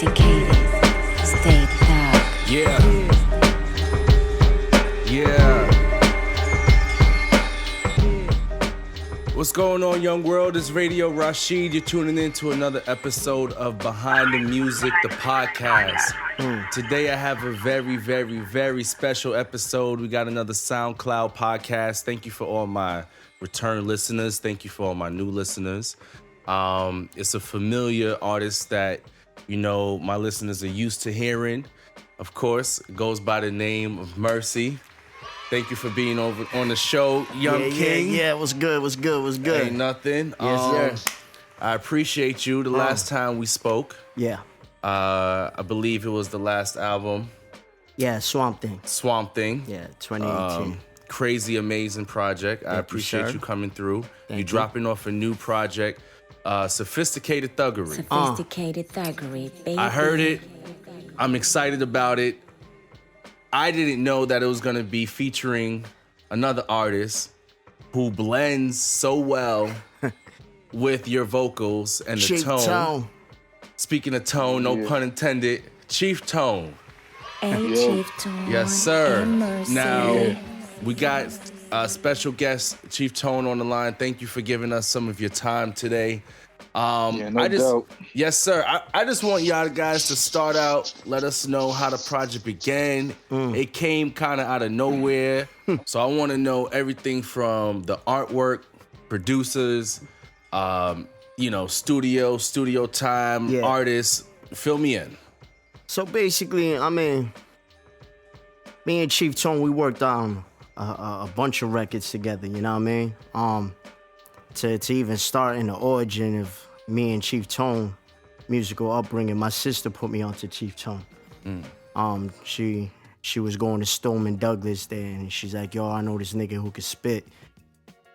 Sophisticated, stay thug. Yeah. Yeah. What's going on, young world? It's Radio Rashid. You're tuning in to another episode of Behind the Music, the podcast. Today I have a very, very, very special episode. We got another SoundCloud podcast. Thank you for all my return listeners. Thank you for all my new listeners. It's a familiar artist that, you know, my listeners are used to hearing. Of course, it goes by the name of Mercy. Thank you for being over on the show, Young King. Yeah, what's good? Ain't nothing. Yes, sir. I appreciate you. The last time we spoke, Yeah. I believe it was the last album, Yeah, Swamp Thing. Swamp Thing. Yeah, 2018. Crazy, amazing project. I appreciate sir. you coming through. Thank You dropping off a new project, Sophisticated Thuggery. Sophisticated Thuggery, baby. I heard it. I'm excited about it. I didn't know that it was going to be featuring another artist who blends so well with your vocals and the Chief Tone. Speaking of tone, no pun intended, Chief Tone. Hey, Chief Tone. Yes, sir. and Mercy. Now, we got a special guest, Chief Tone, on the line. Thank you for giving us some of your time today. No doubt. Yes, sir. I just want y'all guys to start out, let us know how the project began. It came kind of out of nowhere. So I want to know everything from the artwork, producers, studio time, artists. Fill me in. So basically, I mean, me and Chief Tone, we worked on a bunch of records together, you know what I mean? To even start in the origin of me and Chief Tone musical upbringing, my sister put me onto Chief Tone. She was going to Stoneman Douglas there, and she's like, yo, I know this nigga who can spit.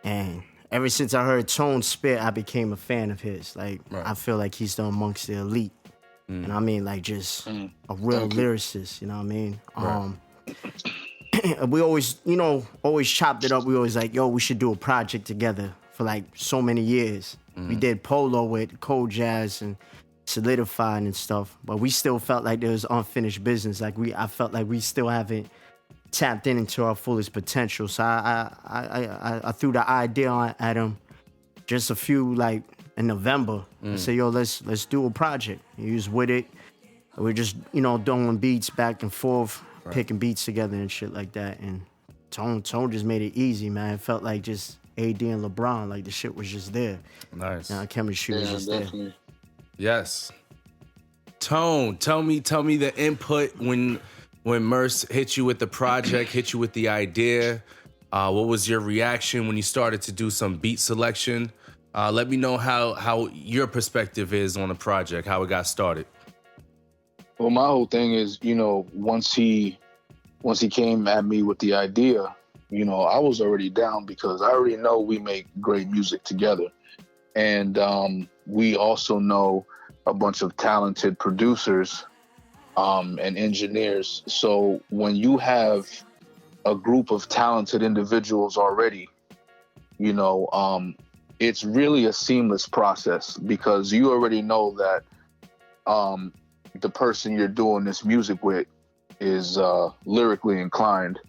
And ever since I heard Tone spit, I became a fan of his. Like, I feel like he's done amongst the elite. And I mean, like, just a real lyricist, you know what I mean? We always, always chopped it up. We always like, yo, we should do a project together for like so many years. We did Polo with Cold Jazz and Solidified and stuff, but we still felt like there was unfinished business. Like I felt like we still haven't tapped into our fullest potential. So I threw the idea at him just a few, like in November. I said, yo, let's do a project. He was with it. We're just, doing beats back and forth, picking beats together and shit like that. And Tone just made it easy, man. It felt like just AD and LeBron, like the shit was just there. Nice. Chemistry was just there. Yes. Tone, tell me the input when Merce hit you with the project, hit you with the idea. What was your reaction when you started to do some beat selection? Let me know how your perspective is on the project, how it got started. Well, my whole thing is, once he came at me with the idea, I was already down because I already know we make great music together. And we also know a bunch of talented producers and engineers. So when you have a group of talented individuals already, it's really a seamless process because you already know that the person you're doing this music with is lyrically inclined.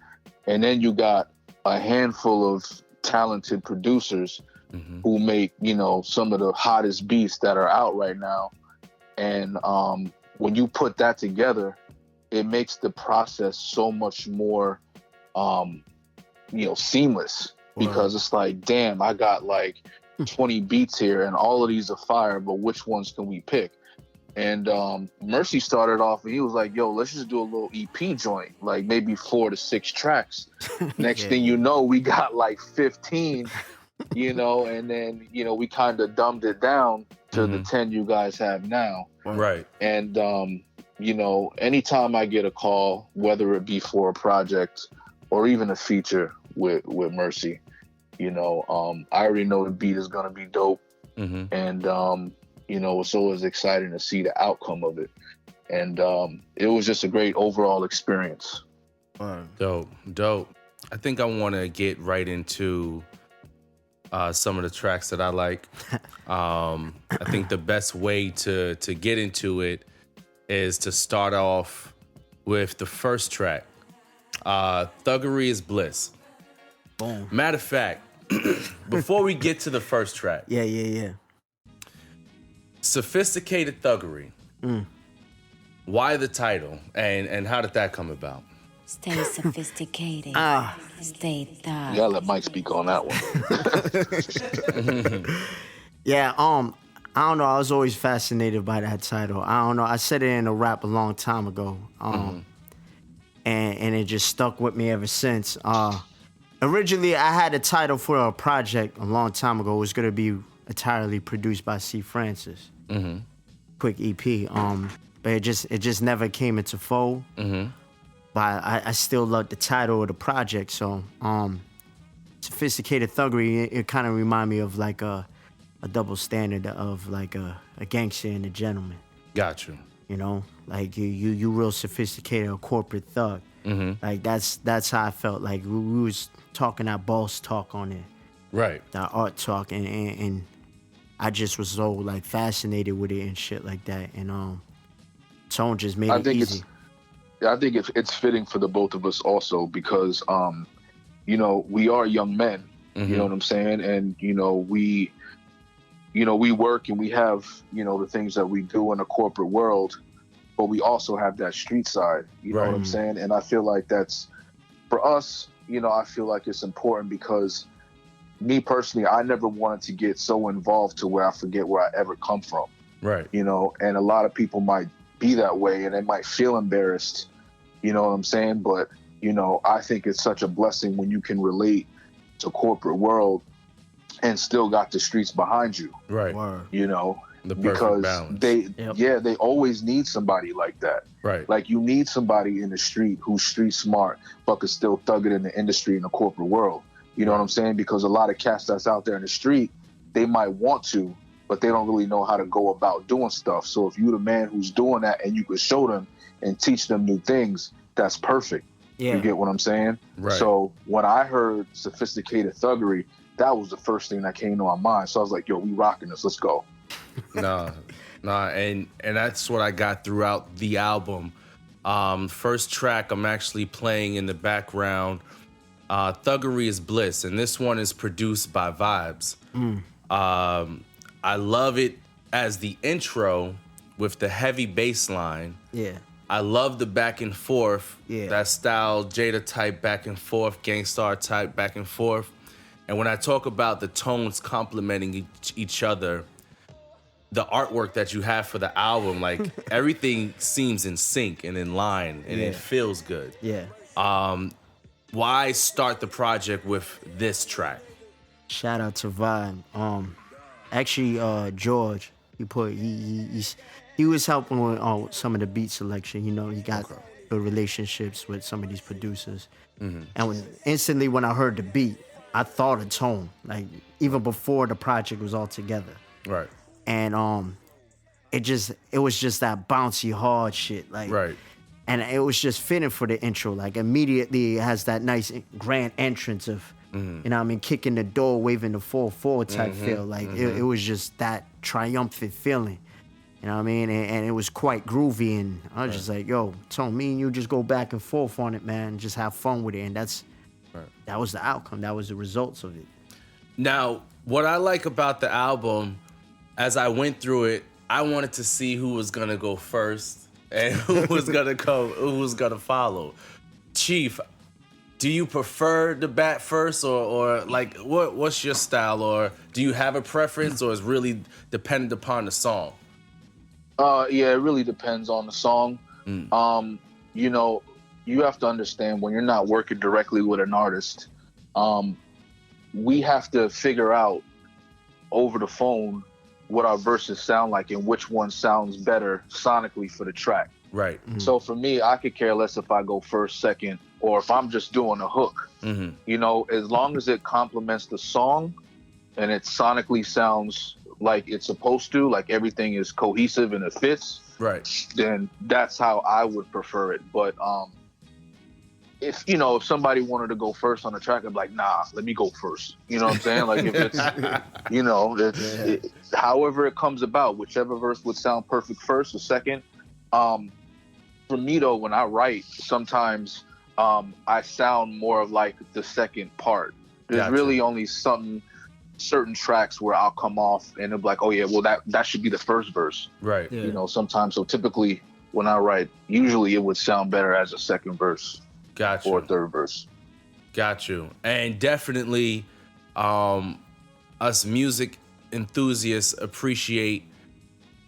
And then you got a handful of talented producers who make, some of the hottest beats that are out right now. And when you put that together, it makes the process so much more, seamless because it's like, damn, I got like 20 beats here and all of these are fire, but which ones can we pick? And Mercy started off and he was like, yo, let's just do a little EP joint, like maybe 4 to 6 tracks. Next thing you know, we got like 15, and then, we kind of dumbed it down to the 10 you guys have now. Right. And, anytime I get a call, whether it be for a project or even a feature with Mercy, I already know the beat is going to be dope. And, it's always exciting to see the outcome of it. And it was just a great overall experience. Dope. I think I want to get right into some of the tracks that I like. I think the best way to get into it is to start off with the first track. Thuggery is Bliss. Boom. Matter of fact, before we get to the first track, Yeah. Sophisticated Thuggery. Why the title, and how did that come about? Stay sophisticated. Stay thug. Yeah, let Mike speak on that one. Yeah, I don't know. I was always fascinated by that title. I don't know. I said it in a rap a long time ago, and it just stuck with me ever since. Originally, I had a title for a project a long time ago. It was gonna be entirely produced by C. Francis. Quick EP. But it just never came into fold. But I still love the title of the project. So, Sophisticated Thuggery, it kind of remind me of like a double standard of like a gangster and a gentleman. Got you. You know, like you real sophisticated, a corporate thug. Like that's how I felt. Like we was talking that boss talk on it, Right. that art talk, and I just was so like fascinated with it and shit like that. And Tone just made it easy. I think it's fitting for the both of us also because, you know, we are young men. You know what I'm saying, and you know we work and we have the things that we do in the corporate world, but we also have that street side. You know what I'm saying, and I feel like that's for us. I feel like it's important because me personally, I never wanted to get so involved to where I forget where I ever come from. Right. And a lot of people might be that way and they might feel embarrassed. You know what I'm saying? But, I think it's such a blessing when you can relate to corporate world and still got the streets behind you. Right. The perfect because balance. they always need somebody like that. Right. Like you need somebody in the street who's street smart, but could still thug it in the industry in the corporate world. You know what I'm saying? Because a lot of cats that's out there in the street, they might want to, but they don't really know how to go about doing stuff. So if you're the man who's doing that and you could show them and teach them new things, that's perfect. Yeah. You get what I'm saying? Right. So when I heard Sophisticated Thuggery, that was the first thing that came to my mind. So I was like, yo, we rocking this. Let's go. Nah, and that's what I got throughout the album. First track I'm actually playing in the background, Thuggery is Bliss, and this one is produced by Vibes. I love it as the intro with the heavy bass line. Yeah. I love the back and forth, Yeah. that style, Jada type back and forth, Gangstar type back and forth. And when I talk about the tones complementing each other, the artwork that you have for the album, like everything seems in sync and in line, and it feels good. Yeah. Why start the project with this track? Shout out to Vibe. Actually, George, he was helping with some of the beat selection. He got good relationships with some of these producers. And instantly when I heard the beat, I thought of Tone, like even before the project was all together. Right. And it was just that bouncy hard shit, like. Right. And it was just fitting for the intro. Like immediately it has that nice grand entrance of, kicking the door, waving the 4-4 type feel. Like it was just that triumphant feeling. You know what I mean? And it was quite groovy. And I was just like, yo, Tone, me and you just go back and forth on it, man. And just have fun with it. And that was the outcome. That was the results of it. Now, what I like about the album, as I went through it, I wanted to see who was gonna go first and who was gonna follow. Chief, do you prefer the bat first, or like what's your style, or do you have a preference, or is really dependent upon the song? Yeah, it really depends on the song. You have to understand when you're not working directly with an artist, we have to figure out over the phone what our verses sound like and which one sounds better sonically for the track. Right. So for me, I could care less if I go first, second, or if I'm just doing a hook. As long as it complements the song and it sonically sounds like it's supposed to, like everything is cohesive and it fits, right, then that's how I would prefer it. But if somebody wanted to go first on the track, I'm like, nah, let me go first. You know what I'm saying? Like if it's, however it comes about, whichever verse would sound perfect first or second, For me though, when I write, sometimes I sound more of like the second part. There's really only certain tracks where I'll come off and it'll be like, oh yeah, well that should be the first verse. Right. Yeah. You know, sometimes. So typically when I write, usually it would sound better as a second verse. Got Or you. a third verse. Got you. And definitely, us music enthusiasts appreciate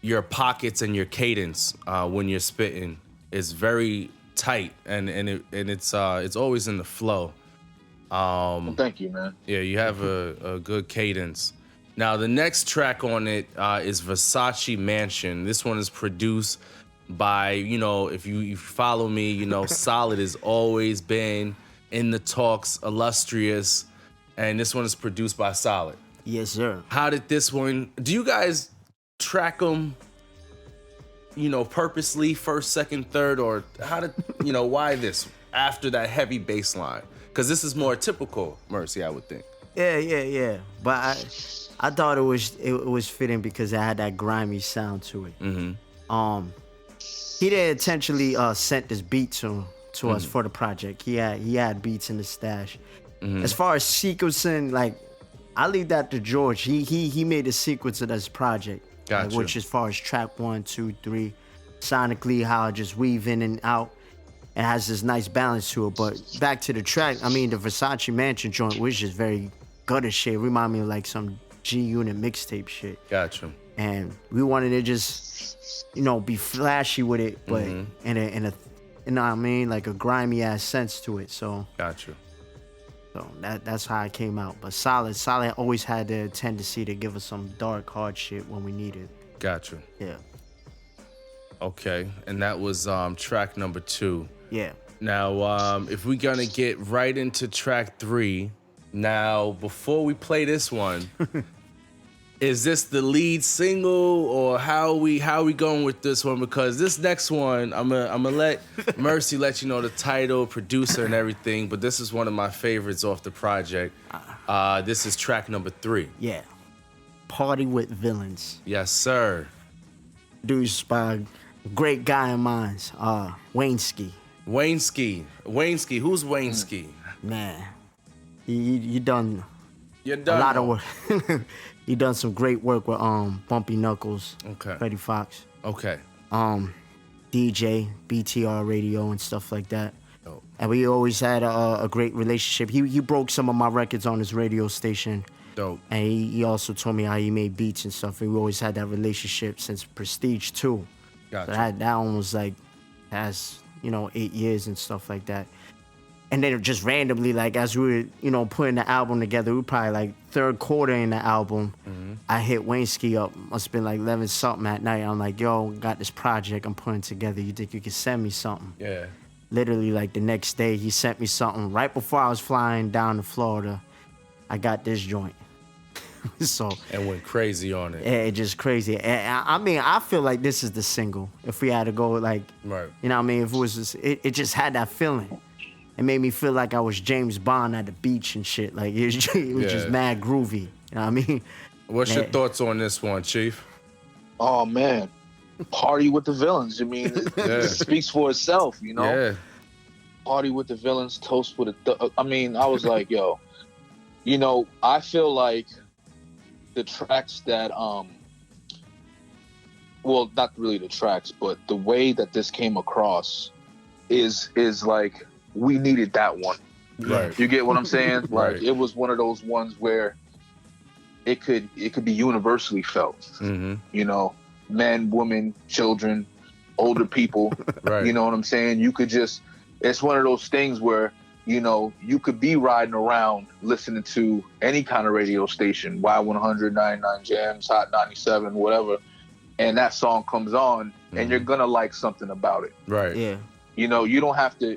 your pockets and your cadence when you're spitting. It's very tight and it's always in the flow. Well, thank you, man. Yeah, you have a good cadence. Now the next track on it is Versace Mansion. This one is produced by, if you follow me, Solid has always been in the talks, illustrious, and this one is produced by Solid. Yes, sir. How did this one? Do you guys track them? Purposely first, second, third, or how did why this after that heavy bass line? Because this is more typical Mercy, I would think. Yeah. But I thought it was fitting because it had that grimy sound to it. Mm-hmm. He didn't intentionally sent this beat to us for the project. He had beats in the stash. Mm-hmm. As far as sequencing, like I leave that to George. He made a sequence of this project. Gotcha. Which as far as track 1, 2, 3, sonically how I just weave in and out. It has this nice balance to it. But back to the track, I mean the Versace Mansion joint was just very gutter shit. Remind me of like some G Unit mixtape shit. Gotcha. And we wanted to just, be flashy with it, but in a you know what I mean, like a grimy ass sense to it. So Gotcha. So that's how it came out. But Solid always had the tendency to give us some dark, hard shit when we needed. Gotcha. Yeah. Okay, and that was track number 2. Yeah. Now, if we're gonna get right into track 3, now before we play this one, is this the lead single or how we going with this one? Because this next one, I'm gonna let Mercy let you know the title, producer, and everything. But this is one of my favorites off the project. This is track number 3. Yeah. Party with Villains. Yes, sir. Dude's by a great guy of mine, Wayneski. Wayneski. Who's Wayneski? Man, you done You're a done. lot of work. He done some great work with Bumpy Knuckles, Okay. Freddie Fox, Okay. DJ, BTR Radio, and stuff like that. Dope. And we always had a great relationship. He broke some of my records on his radio station. Dope. And he also told me how he made beats and stuff. And we always had that relationship since Prestige 2. Gotcha. So that one was like, past, 8 years and stuff like that. And then just randomly, like, as we were, putting the album together, we were probably like third quarter in the album. I hit Wayneski up, must have been like 11 something at night. I'm like, yo, got this project I'm putting together. You think you could send me something? Yeah. Literally, like the next day, he sent me something right before I was flying down to Florida. I got this joint. So And went crazy on it. it just crazy. And I mean, I feel like this is the single. If we had to go like, Right. you know what I mean? If it was just, it just had that feeling. It made me feel like I was James Bond at the beach and shit. Like it was just Yeah. mad groovy. You know what I mean? What's your Yeah. thoughts on this one, Chief? Oh man, party with the villains. I mean, Yeah. it speaks for itself, Yeah. Party with the villains, toast with the. I mean, I was like, yo, I feel like the tracks that well, not really the tracks, but the way that this came across is like we needed that one. Right. You get what I'm saying? Like Right. it was one of those ones where it could be universally felt. Mm-hmm. Men, women, children, older people. Right. You know what I'm saying? You could just, it's one of those things where, you could be riding around listening to any kind of radio station, Y100, 99 Jams, Hot 97, whatever, and that song comes on and you're going to like something about it. Right. Yeah. You don't have to,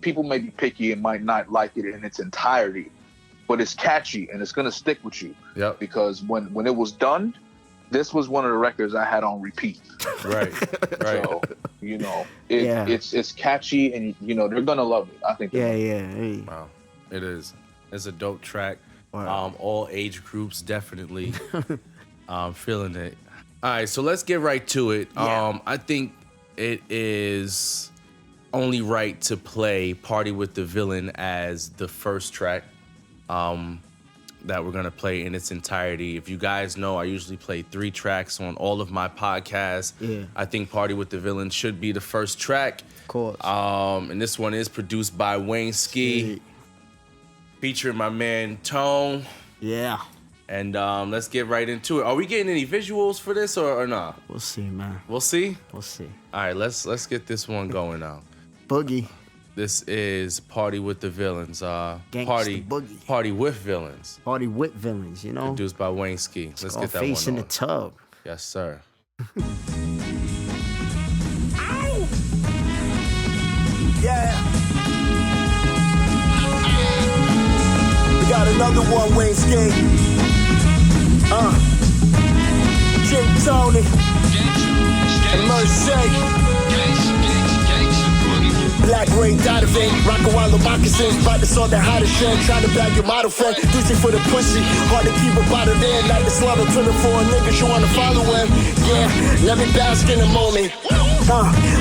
people may be picky and might not like it in its entirety, but it's catchy and it's going to stick with you. Yep. Because when it was done, this was one of the records I had on repeat. Right. Right. So, it's catchy and, they're going to love it. I think. Yeah. Hey. Wow. It is. It's a dope track. Wow. All age groups definitely feeling it. All right, so let's get right to it. Yeah. I think it is only right to play Party with the Villain as the first track that we're going to play in its entirety. If you guys know, I usually play 3 tracks on all of my podcasts. Yeah. I think Party with the Villain should be the first track. Of course. And this one is produced by Wayne Ski, featuring my man Tone. Yeah. And let's get right into it. Are we getting any visuals for this or not? We'll see, man. We'll see? We'll see. All right, let's get this one going now. Boogie. This is Party with the Villains. Gangsta Boogie. Party with Villains. Party with Villains, you know? Produced by Wayne Ski. Let's get that one Face in on. the tub. Yes, sir. Yeah. We got another one, Wayne Ski. Jim Tony. And Mercy. Black Ray Donovan, rockin' Wallow moccasins, about to sort that hottest trend, trying to bag your model friend, reaching for the pussy, hard to keep a bottle in, like the slaughter 24 niggas you wanna follow him. Yeah, let me bask in the moment.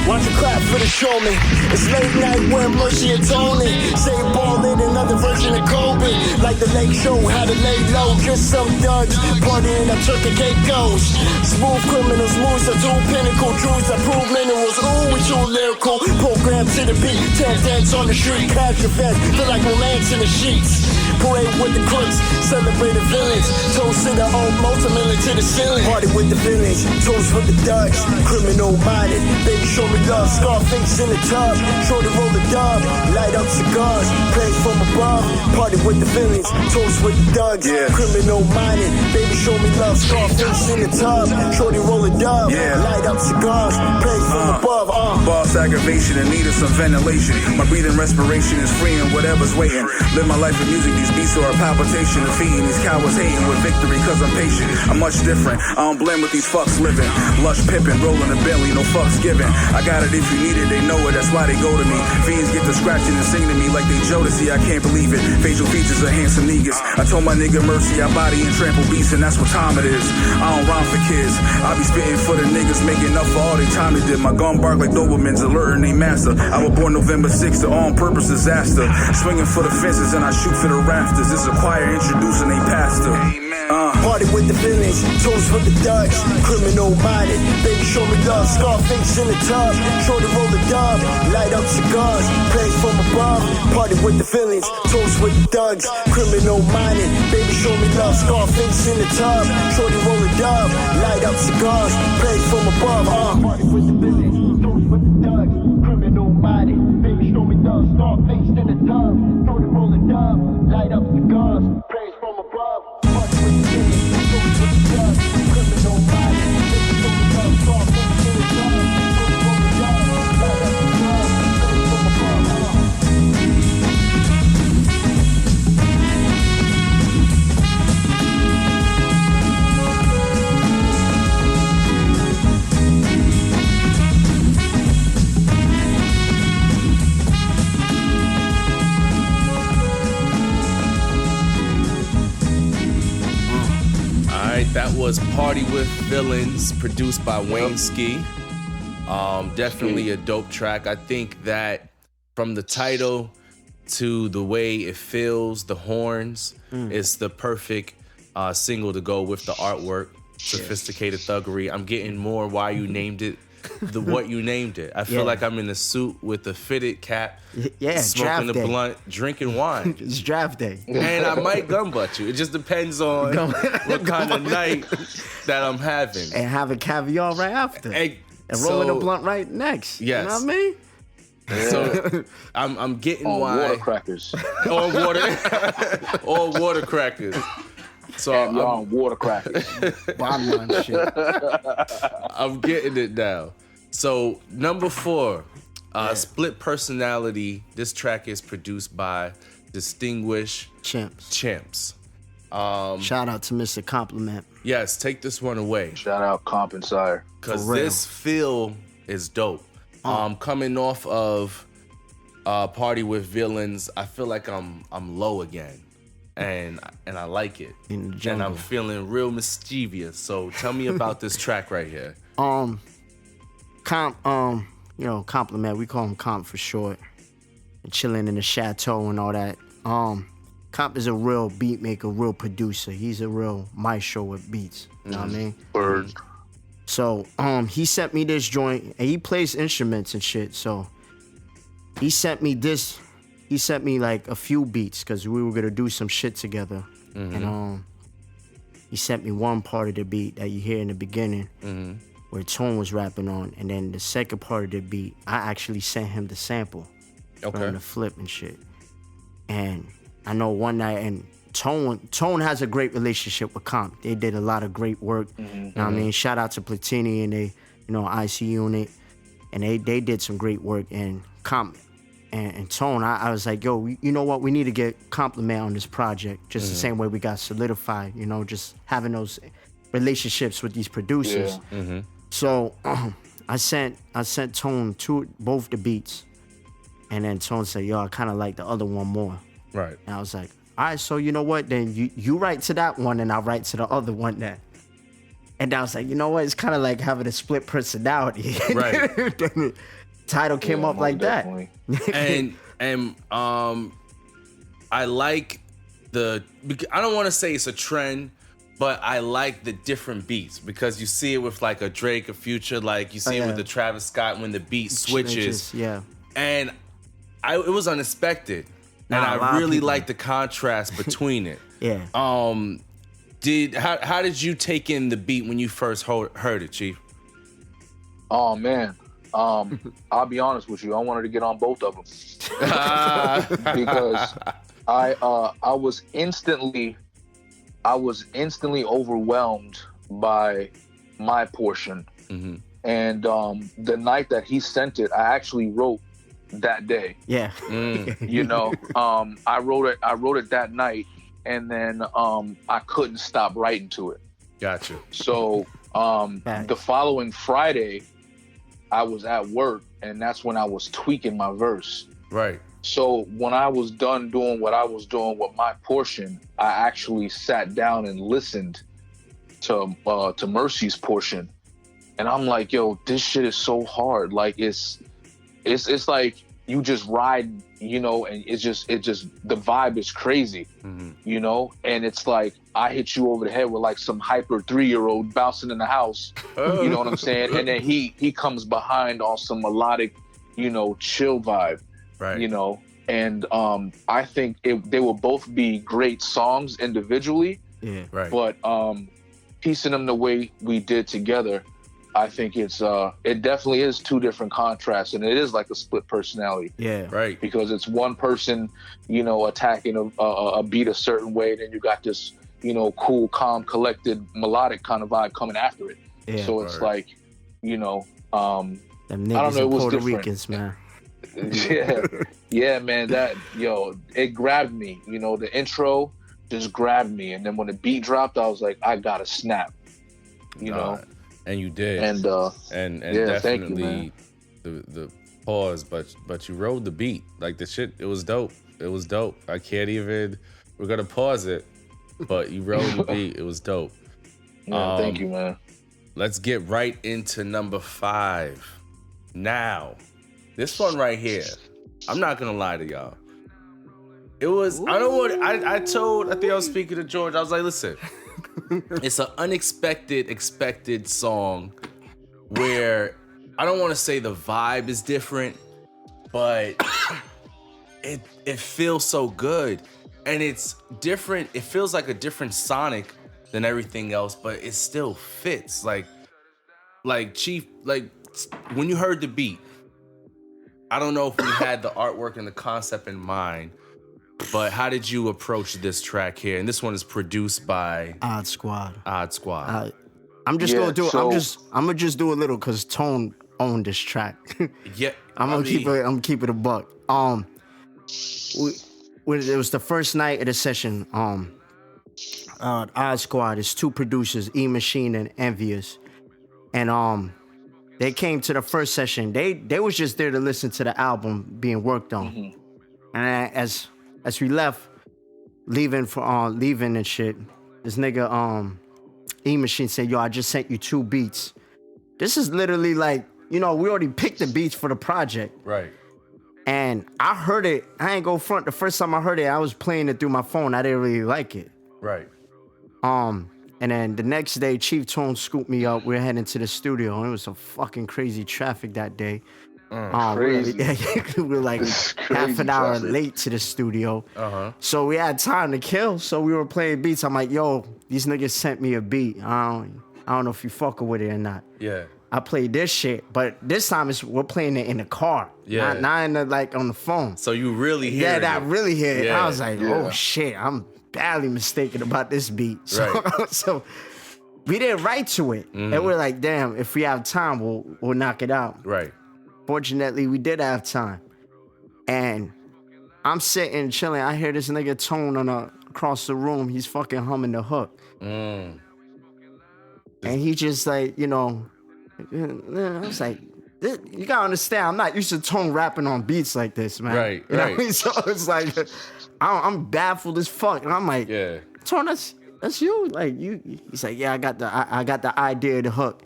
Watch you clap for the showman. It's late night when Mercy and Tony say ballin', another version of Kobe. Like the late show, how to lay low, just some thugs partying at Turkey Cake goes. Smooth criminals, moves are too pinnacle, jewels that prove minerals. Ooh, we too lyrical. Program to the beat, 10 dance on the street, cash events, feel like romance in the sheets. Parade with the crooks, celebrate the villains. Toast to the old multi-million to the ceiling. Party with the villains, toast with the thugs. Criminal minded, baby show me love. Scarface in the tub, shorty roll the dub. Light up cigars, praise from above. Party with the villains, toast with the thugs. Criminal minded, baby show me love. Scarface in the tub, shorty roll the dub. Light up cigars, praise from above. Boss aggravation in need of some ventilation. My breathing respiration is free and whatever's waiting. Live my life in music, these beats are a palpitation. Defeating these cowards hating with victory cause I'm patient. I'm much different, I don't blend with these fucks living. Lush pippin', rolling a Bentley, no fucks given. I got it if you need it, they know it, that's why they go to me. Fiends get to scratching and sing to me like they Jodeci, I can't believe it. Facial features of handsome niggas. I told my nigga Mercy, I body and trample beats and that's what time it is. I don't rhyme for kids, I be spitting for the niggas, making up for all they time they did. My gun bark like Dobermans, alerting they master. I was born November 6th, the on purpose disaster. Swinging for the fences and I shoot for the rafters. This a choir introducing a pastor. Party with the villains, toast with the thugs. Criminal minded, baby show me love. Scarface in the tub, shorty roll the dub. Light up cigars, praise from above. Party with the villains, toast with the thugs. Criminal minded, baby show me love. Scarface in the tub, shorty roll the dub. Light up cigars, praise from above. Party with the villains, toast with the thugs. Criminal minded, baby show me love. Scarface in the tub, shorty roll the dub. Light up cigars, praise from above. Party with the villains, toast with the thugs. Criminal minded, baby show me love. Scarface in the tub, shorty roll the dub. Light up cigars, praise from above. That was Party with Villains, produced by Wayne Ski. Definitely a dope track. I think that from the title to the way it feels, the horns, it's the perfect single to go with the artwork. Sophisticated Thuggery. I'm getting more why you named it what you named it. I feel like I'm in a suit with a fitted cap, smoking a blunt, drinking wine. It's draft day. And I might gunbutt you. It just depends on what kind of night that I'm having. And having caviar right after. And rolling a blunt right next. Yes. You know what I mean? Yeah. So I'm getting why. Water crackers. Or water crackers. So I'm on water crackers. Bottom shit. I'm getting it now. So number 4, Split Personality. This track is produced by Distinguished Chimps. Shout out to Mr. Compliment. Yes, take this one away. Shout out Comp and Sire. Cause this feel is dope. Coming off of Party with Villains, I feel like I'm low again. And I like it. And I'm feeling real mischievous. So tell me about this track right here. compliment. We call him Comp for short. And chilling in the chateau and all that. Comp is a real beat maker, real producer. He's a real maestro with beats. You know what I mean? Word. So he sent me this joint, and he plays instruments and shit. So he sent me this. He sent me like a few beats because we were gonna do some shit together. And he sent me one part of the beat that you hear in the beginning, where Tone was rapping on, and then the second part of the beat, I actually sent him the sample. From the flip and shit. And I know one night, and Tone has a great relationship with Comp. They did a lot of great work. You know what I mean? Shout out to Platini and they, IC Unit. And they did some great work. And Comp and Tone, I was like, yo, you know what? We need to get Compliment on this project. Just the same way we got Solidified, just having those relationships with these producers. Yeah. So I sent Tone both the beats. And then Tone said, yo, I kind of like the other one more. Right. And I was like, all right, so you know what? Then you write to that one and I'll write to the other one then. And I was like, you know what? It's kind of like having a split personality. Right. Title came up like definitely. that. and I like I don't want to say it's a trend, but I like the different beats because you see it with like a Drake, a Future, like you see it with the Travis Scott when the beat switches. Yeah. And it was unexpected. And I really like the contrast between it. Yeah. How did you take in the beat when you first heard it, Chief? Oh man. I'll be honest with you. I wanted to get on both of them because I was instantly overwhelmed by my portion. And the night that he sent it, I actually wrote that day. Yeah. I wrote it that night, and then I couldn't stop writing to it. Gotcha. So the following Friday, I was at work, and that's when I was tweaking my verse. Right. So when I was done doing what I was doing with my portion, I actually sat down and listened to Mercy's portion, and I'm like, yo, this shit is so hard. Like it's like you just ride, and it's just the vibe is crazy, and it's like I hit you over the head with like some hyper 3-year-old bouncing in the house, you know what I'm saying? And then he comes behind on some melodic, chill vibe, right? And I think they will both be great songs individually, Yeah. Right. but piecing them the way we did together, I think it definitely is two different contrasts, and it is like a split personality. Yeah. Right. Because it's one person, attacking a beat a certain way, then you got this, cool, calm, collected, melodic kind of vibe coming after it. Yeah. So it's Right. like, Them niggas I don't know, it and was Puerto different. Ricans, man. yeah, man, it grabbed me. The intro just grabbed me, and then when the beat dropped, I was like, I gotta snap. And you did. And yeah, definitely thank you, the pause, but you rode the beat. Like the shit, it was dope. It was dope. I can't even. We're gonna pause it, but you rode the beat. It was dope. Yeah, thank you, man. Let's get right into number 5. Now, this one right here, I'm not gonna lie to y'all. It was, I don't want, I think I was speaking to George. I was like, listen, it's an expected song where I don't want to say the vibe is different, but it feels so good. And it's different. It feels like a different sonic than everything else, but it still fits. Like Chief, like when you heard the beat, I don't know if we had the artwork and the concept in mind, but how did you approach this track here? And this one is produced by Odd Squad. I'm just gonna do it. I'm gonna just do a little because Tone owned this track. Yeah, I'm gonna keep it a buck. It was the first night of the session. Odd Squad is 2 producers, E Machine and Envious, and they came to the first session. They was just there to listen to the album being worked on, and as we leaving and shit, this nigga E Machine said, "Yo, I just sent you 2 beats." This is literally like, we already picked the beats for the project. Right. And I heard it. I ain't go front. The first time I heard it, I was playing it through my phone. I didn't really like it. Right. And then the next day, Chief Tone scooped me up. We were heading to the studio, and it was some fucking crazy traffic that day. Crazy. We were like half an hour late to the studio. So we had time to kill. So we were playing beats. I'm like, yo, these niggas sent me a beat. I don't know if you fucking with it or not. Yeah. I played this shit, but this time we're playing it in the car. Yeah. Not in the, like on the phone. So you really hear it. I really hear it. Yeah. I was like, oh shit, I'm badly mistaken about this beat. So, so we didn't write to it. And we're like, damn, if we have time, we'll knock it out. Right. Fortunately, we did have time. And I'm sitting chilling. I hear this nigga Tone across the room. He's fucking humming the hook. And he just like, I was like, you gotta understand, I'm not used to Tone rapping on beats like this, man. Right, you know what I mean? So it's like, I'm baffled as fuck. And I'm like, Tone, that's you? Like, he's like, yeah, I got the idea of the hook.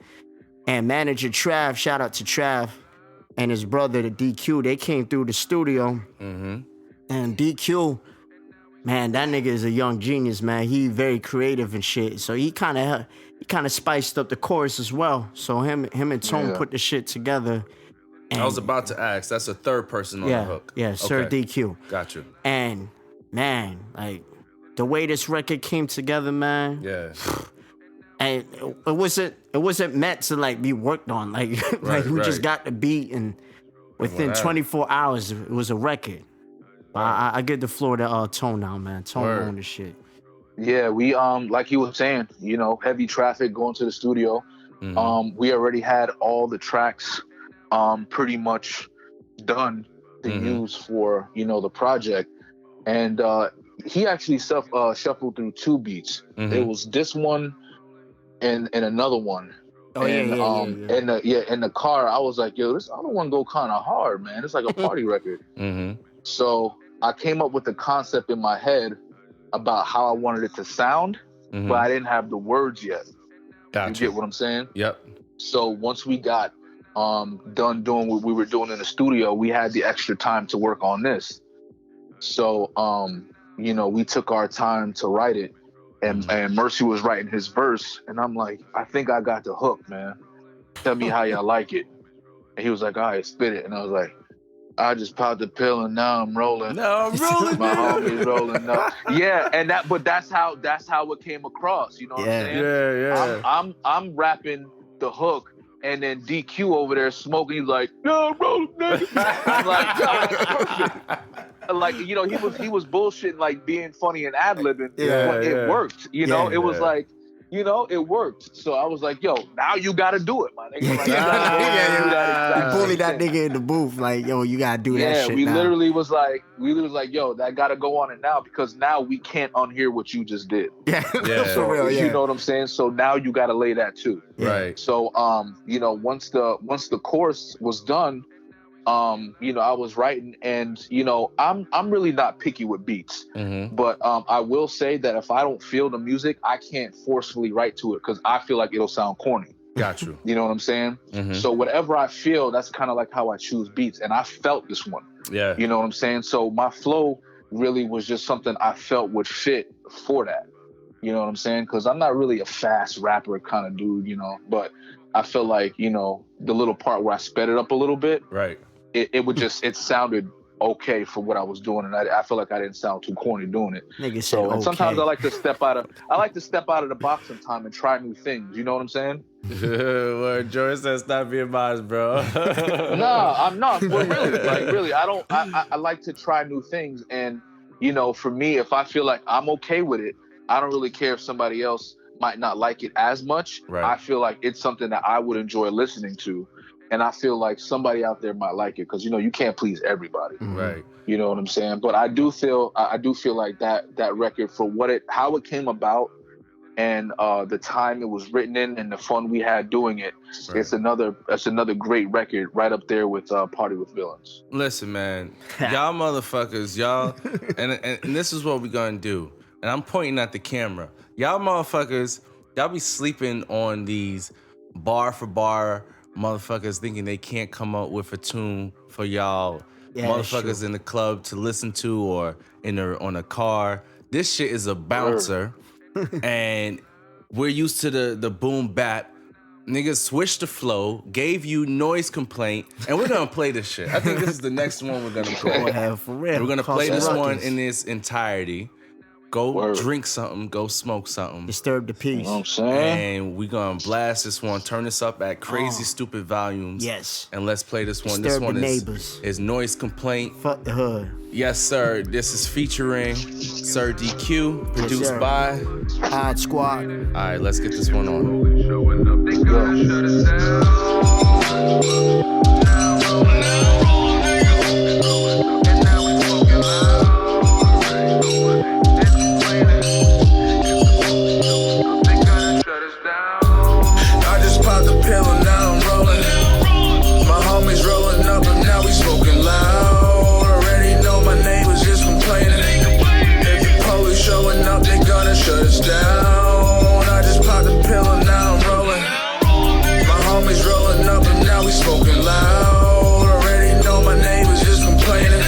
And manager Trav, shout out to Trav, and his brother, the DQ, they came through the studio. And DQ, man, that nigga is a young genius, man. He very creative and shit. So he kind of spiced up the chorus as well. So him and Tone put the shit together. And I was about to ask. That's a third person on the hook. Yeah, Sir DQ. Got you. And man, like the way this record came together, man. Yeah. And it wasn't meant to like be worked on. Like we just got the beat, and within 24 hours it was a record. I give the floor to Tone now, man. Tone on the shit. Yeah, we like you were saying, heavy traffic going to the studio. We already had all the tracks pretty much done to use for the project, and he actually shuffled through two beats. It was this one and another one. In the car, I was like, yo, this other one go kind of hard, man. It's like a party record. So I came up with the concept in my head about how I wanted it to sound, but I didn't have the words yet. Gotcha. You get what I'm saying? Yep. So once we got done doing what we were doing in the studio, we had the extra time to work on this. So, we took our time to write it, and Mercy was writing his verse, and I'm like, I think I got the hook, man. Tell me how y'all like it. And he was like, all right, spit it. And I was like, I just popped the pill and now I'm rolling. No, I'm rolling. My homie's rolling up. Yeah, and that's how it came across. You know what I'm saying? Yeah. I'm rapping the hook, and then DQ over there smoking. He's like, no, I'm rolling, nigga. I'm like, oh, that's perfect. Like, he was bullshitting, like being funny and ad-libbing, but it worked. It was like, it worked. So I was like, yo, now you gotta do it, my nigga. Like, You bully that nigga in the booth, like, yo, you gotta do that shit. We now. literally was like, yo, that gotta go on it now, because now we can't unhear what you just did. Yeah. For real, You know what I'm saying? So now you gotta lay that too. Right. So once the course was done, I was writing, and I'm really not picky with beats, but I will say that if I don't feel the music, I can't forcefully write to it because I feel like it'll sound corny. Got you. You know what I'm saying? So whatever I feel, that's kind of like how I choose beats, and I felt this one. Yeah. You know what I'm saying? So my flow really was just something I felt would fit for that. You know what I'm saying? Because I'm not really a fast rapper kind of dude, but I feel like, the little part where I sped it up a little bit. Right. It sounded okay for what I was doing, and I feel like I didn't sound too corny doing it. And sometimes I like to step out of the box sometime and try new things. You know what I'm saying? Well, Joey says stop being biased, bro. No, I'm not. But really, I like to try new things, and for me, if I feel like I'm okay with it, I don't really care if somebody else might not like it as much. Right. I feel like it's something that I would enjoy listening to. And I feel like somebody out there might like it because, you can't please everybody. Right. You know what I'm saying? But I do feel like that record, for how it came about, and the time it was written in, and the fun we had doing it, right. It's another great record, right up there with Party with Villains. Listen, man, y'all motherfuckers, y'all, and this is what we're gonna do. And I'm pointing at the camera. Y'all motherfuckers, y'all be sleeping on these bar for bar motherfuckers thinking they can't come up with a tune for y'all motherfuckers in the club to listen to or on a car. This shit is a bouncer, and we're used to the boom bap. Niggas switched the flow, gave you Noise Complaint, and we're gonna play this shit. I think this is the next one we're gonna play. For real. We're gonna play this one in its entirety. Go drink something, go smoke something. Disturb the peace. You know what I'm saying? And we gonna blast this one, turn this up at crazy stupid volumes. Yes. And let's play this one. Disturb this one the is, neighbors. is Noise Complaint. Fuck the hood. Yes, sir. This is featuring Sir DQ, produced sir. by Odd Squad. All right, let's get this one on. I just popped the pill and now I'm rolling. My homies rolling up and now we smoking loud. Already know my neighbors just complaining. If the police showing up, they gonna shut us down. I just popped the pill and now I'm rolling. My homies rolling up and now we smoking loud. Already know my neighbors just complaining.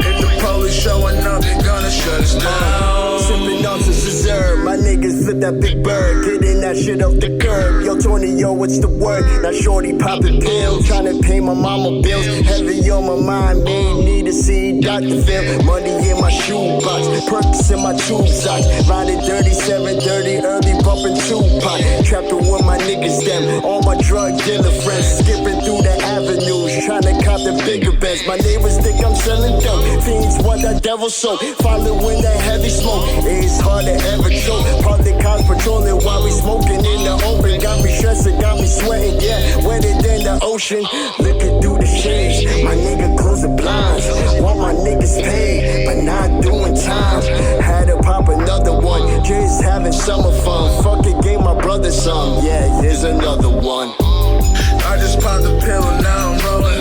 If the police showing up, they gonna shut us down. Sipping on some Caesar, my niggas flip that big bird, getting that shit off the curb. Yo, Tony, yo, what's the word? Now shorty popping pills, trying to pay my mama bills. Heavy on my mind, man, need to see Dr. Phil. Money in my shoebox, perks in my tube socks. Riding 37, dirty, early bumping Tupac. Trapping with my niggas, them, all my drug dealer friends. Skipping through the avenues, trying to cop the bigger beds. My neighbors think I'm selling dope, fiends want that devil soap. Following that heavy smoke, it's hard to ever choke. Public cops patrolling while we smoking in the open. Got me stressing, got me sweating, yeah, wetter than the ocean. Looking through the shades, my nigga close the blinds. Want my niggas paid, but not doing time. Had to pop another one, just having summer fun. Fuck it, gave my brother some, yeah, here's another one. I just popped the pill and now I'm rolling.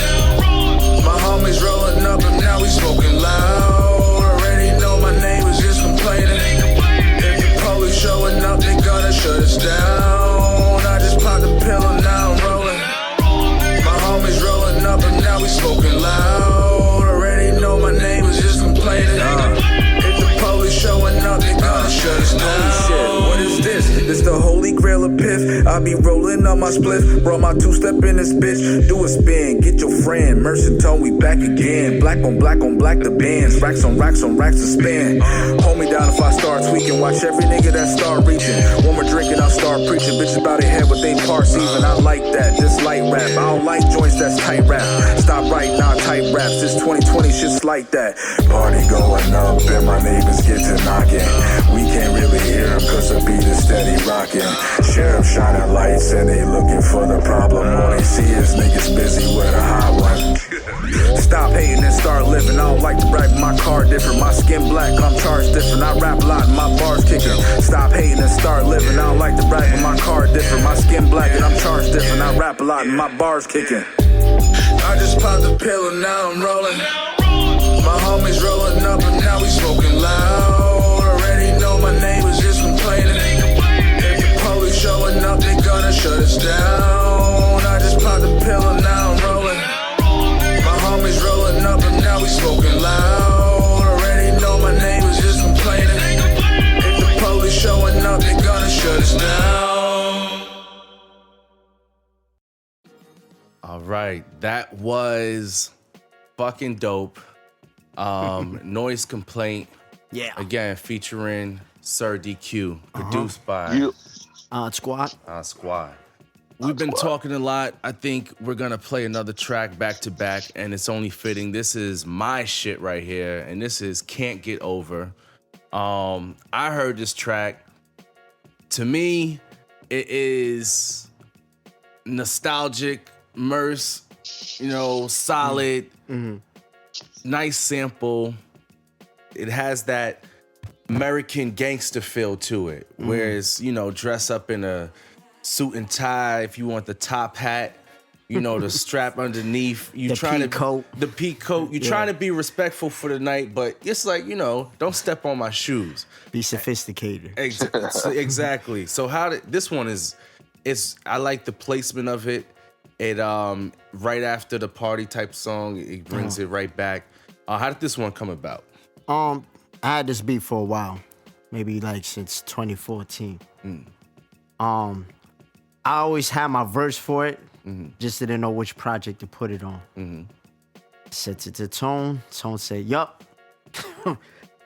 My homies rolling up and now we smoking loud. Already know my neighbors just complaining. If the police showing up, they gonna shut us down. I just popped the pill and now I'm rolling. My homies rolling up and now we smoking loud. Already know my neighbors just complaining. If the police showing up, they gonna shut us down. Shit, what is this? This the holy grail of piff. I be rolling on my spliff. Brought my two-step in this bitch. Do a spin, get your friend. Mercy tone, we back again. Black on black on black, the bands. Racks on racks on racks to spin. Hold me down if I start tweaking. Watch every nigga that start reaching. One more drink and I'll start preaching. Bitches bout their head with they parts even. I like that, this light rap. I don't like joints that's tight rap. Stop right now, tight raps. This 2020 shit's like that. Party going up and my neighbors get to knocking. We can't really hear them cause the beat is steady rocking. Sheriff shining lights and they looking for the problem. All they see is niggas busy with a hot one. Stop hating and start living. I don't like to brag, my car different. My skin black, I'm charged different. I rap a lot and my bars kicking. Stop hating and start living. I don't like to brag, but my car different. My skin black and I'm charged different. I rap a lot and my bars kicking. I just popped the pill and now I'm rolling. My homies rolling up and now we smoking loud. Already know my neighbors just complaining. If the police showing up, they gonna shut us down. I just popped the pill and now I'm rolling. My homies rolling up and now we smoking loud. Already know my neighbors just complaining. If the police showing up, they gonna shut us down. All right, that was fucking dope. Noise Complaint. Yeah. Again, featuring Sir DQ, produced by Odd Squad. Squad. We've been talking a lot. I think we're gonna play another track back to back, and it's only fitting. This is my shit right here, and this is Can't Get Over. I heard this track. To me, it is nostalgic, Merce, solid, nice sample. It has that American gangster feel to it, whereas, dress up in a suit and tie if you want the top hat, the strap underneath. You The trying pea coat. The pea coat. You're trying to be respectful for the night, but it's like, don't step on my shoes. Be sophisticated. Exactly. So this one is I like the placement of it. It right after the party type song, it brings it right back. How did this one come about? I had this beat for a while, maybe like since 2014. I always had my verse for it, just didn't know which project to put it on. Sent it to Tone. Tone said, "Yup."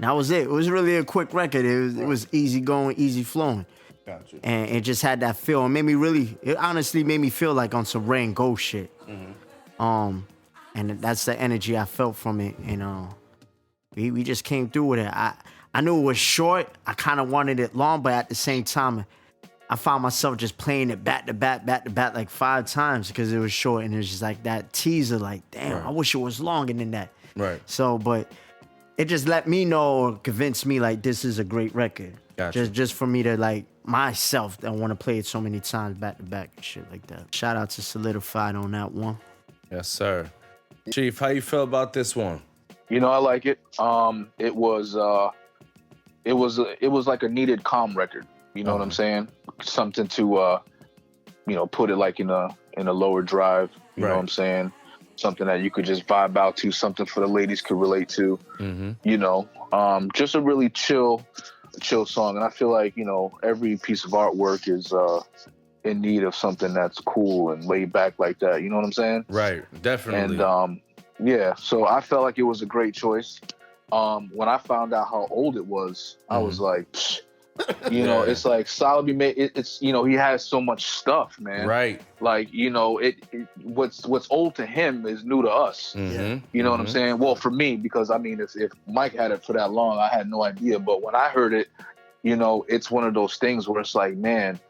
That was it. It was really a quick record. It was easy going, easy flowing. Gotcha. And it just had that feel. It honestly made me feel like on some Rain Go shit. And that's the energy I felt from it. And we just came through with it. I knew it was short. I kind of wanted it long, but at the same time, I found myself just playing it back to back like 5 times because it was short. And it was just like that teaser, like, damn, I wish it was longer than that. Right. So, but it just let me know or convinced me like this is a great record. Gotcha. Just for me to like myself that want to play it so many times back to back and shit like that. Shout out to Solidified on that one. Yes, sir. Chief, how you feel about this one? You know, I like it. It was like a needed calm record. You know what I'm saying? Something to put it like in a lower drive. You know what I'm saying? Something that you could just vibe out to, something for the ladies could relate to. You know, just a really chill song. And I feel like, you know, every piece of artwork is in need of something that's cool and laid back like that. You know what I'm saying? Right, definitely. And yeah, so I felt like it was a great choice. When I found out how old it was, I was like, psh, you know, it's like Solid made it's you know, he has so much stuff, man. Right. Like, you know, what's old to him is new to us. You know what I'm saying? Well, for me, because I mean, if Mike had it for that long, I had no idea. But when I heard it, you know, it's one of those things where it's like, man,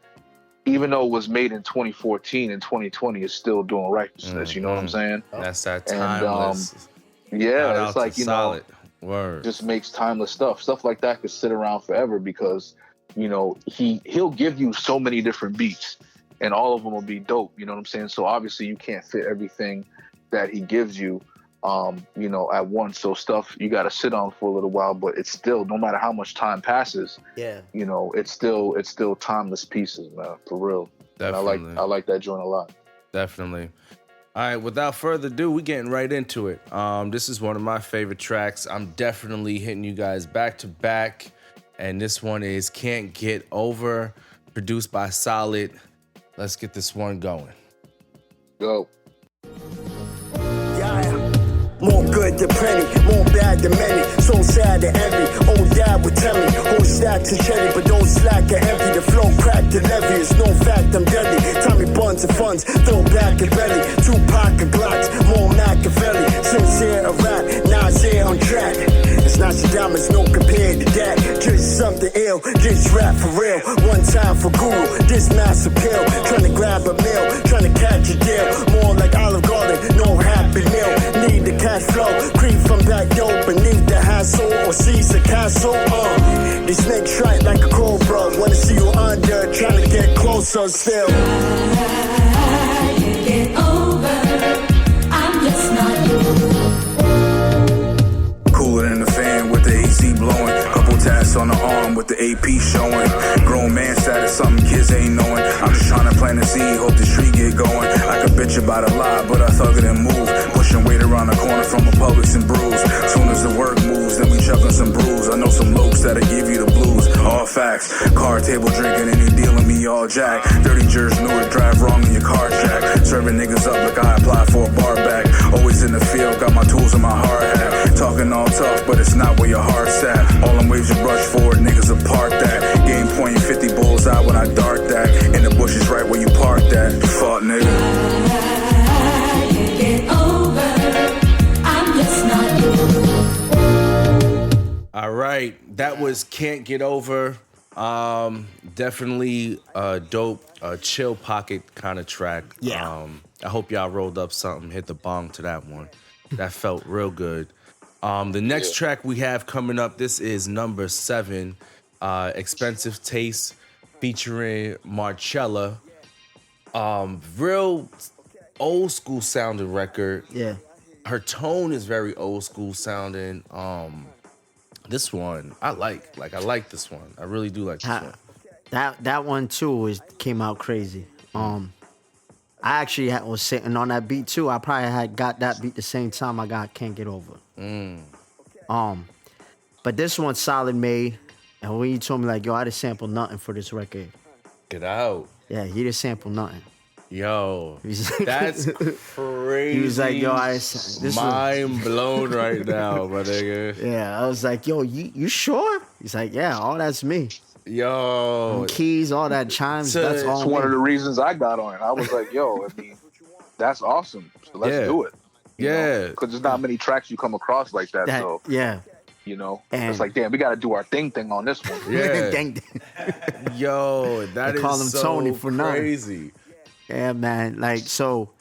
even though it was made in 2014 and 2020, it's still doing righteousness. You know what I'm saying? That's that timeless. And, yeah, it's like, you Solid. know, Word. just makes timeless stuff. Stuff like that could sit around forever because, you know, he'll give you so many different beats and all of them will be dope. You know what I'm saying? So obviously you can't fit everything that he gives you, you know, at once. So stuff you got to sit on for a little while, but it's still, no matter how much time passes, you know, it's still timeless pieces, man, for real. Definitely. And I like that joint a lot. Definitely. All right, without further ado, we're getting right into it. This is one of my favorite tracks. I'm definitely hitting you guys back to back. And this one is Can't Get Over, produced by Solid. Let's get this one going. Go. More good than plenty, more bad than many. So sad to envy. Old dad would tell me, hold stacks and cherry, but don't slack or empty. The flow cracked and levy. It's no fact I'm deadly. Tommy buns and funds, throw back and belly. Tupac and Glocks, more Machiavelli. Sincere a rap, Nasir on track. It's not Nostradamus, no compared to that. Just something ill, just rap for real. One time for Guru, this massive pill. Trying to grab a meal, trying to catch a deal. More like Olive Garden, no happy meal. Need the cash flow, creep from back door beneath the hassle or seize the castle. These snakes strike like a cobra. Wanna see you under, trying to get closer still. I can't get over, I'm just not you. Cooler than the fan with the AC blowing. Couple tats on the arm with the AP showing. Grown man status, something kids ain't knowing. I'm just trying to plant a seed, hope the street get going. I could bitch about a lot, but I thug it and move. Pushing weight around the corner from a Publix and brews. Soon as the work moves, then we chucking some brews. I know some lokes that'll give you the blues. All facts, card table drinking and you dealing me all jack. Dirty jurors knew it, drive wrong in your car jack. Serving niggas up like I applied for a bar back. Always in the field, got my tools in my hard hat. Talking all tough, but it's not where your heart's at. All them waves you brush forward, niggas apart that. Game point 50 bulls out when I dart that. In the bushes right where you parked that. Fuck nigga. I can't get over, I'm just not you. All right, that was Can't Get Over. Definitely a dope, chill pocket kind of track. Yeah. I hope y'all rolled up something, hit the bong to that one. That felt real good. The next track we have coming up, this is number 7, Expensive Taste, featuring Marcella. Real old school sounding record. Yeah. Her tone is very old school sounding. This one I like this one. I really do like this one. That one too came out crazy. I actually was sitting on that beat too. I probably had got that beat the same time I got Can't Get Over. But this one Solid made, and when he told me like, yo, I didn't sample nothing for this record. Get out. Yeah, he didn't sample nothing. Yo, that's crazy. He was like, yo, this mind blown right now, my nigga. Yeah, I was like, yo, you sure? He's like, yeah, all that's me. Yo, keys, all that chimes, that's all. That's one of the reasons I got on it. I was like, yo, I mean, that's awesome. So let's do it. Yeah, because there's not many tracks you come across like that. So yeah, you know, and it's like, damn, we got to do our thing on this one. Yeah, yo, that is call him so Tony for crazy. Yeah, man. Like, so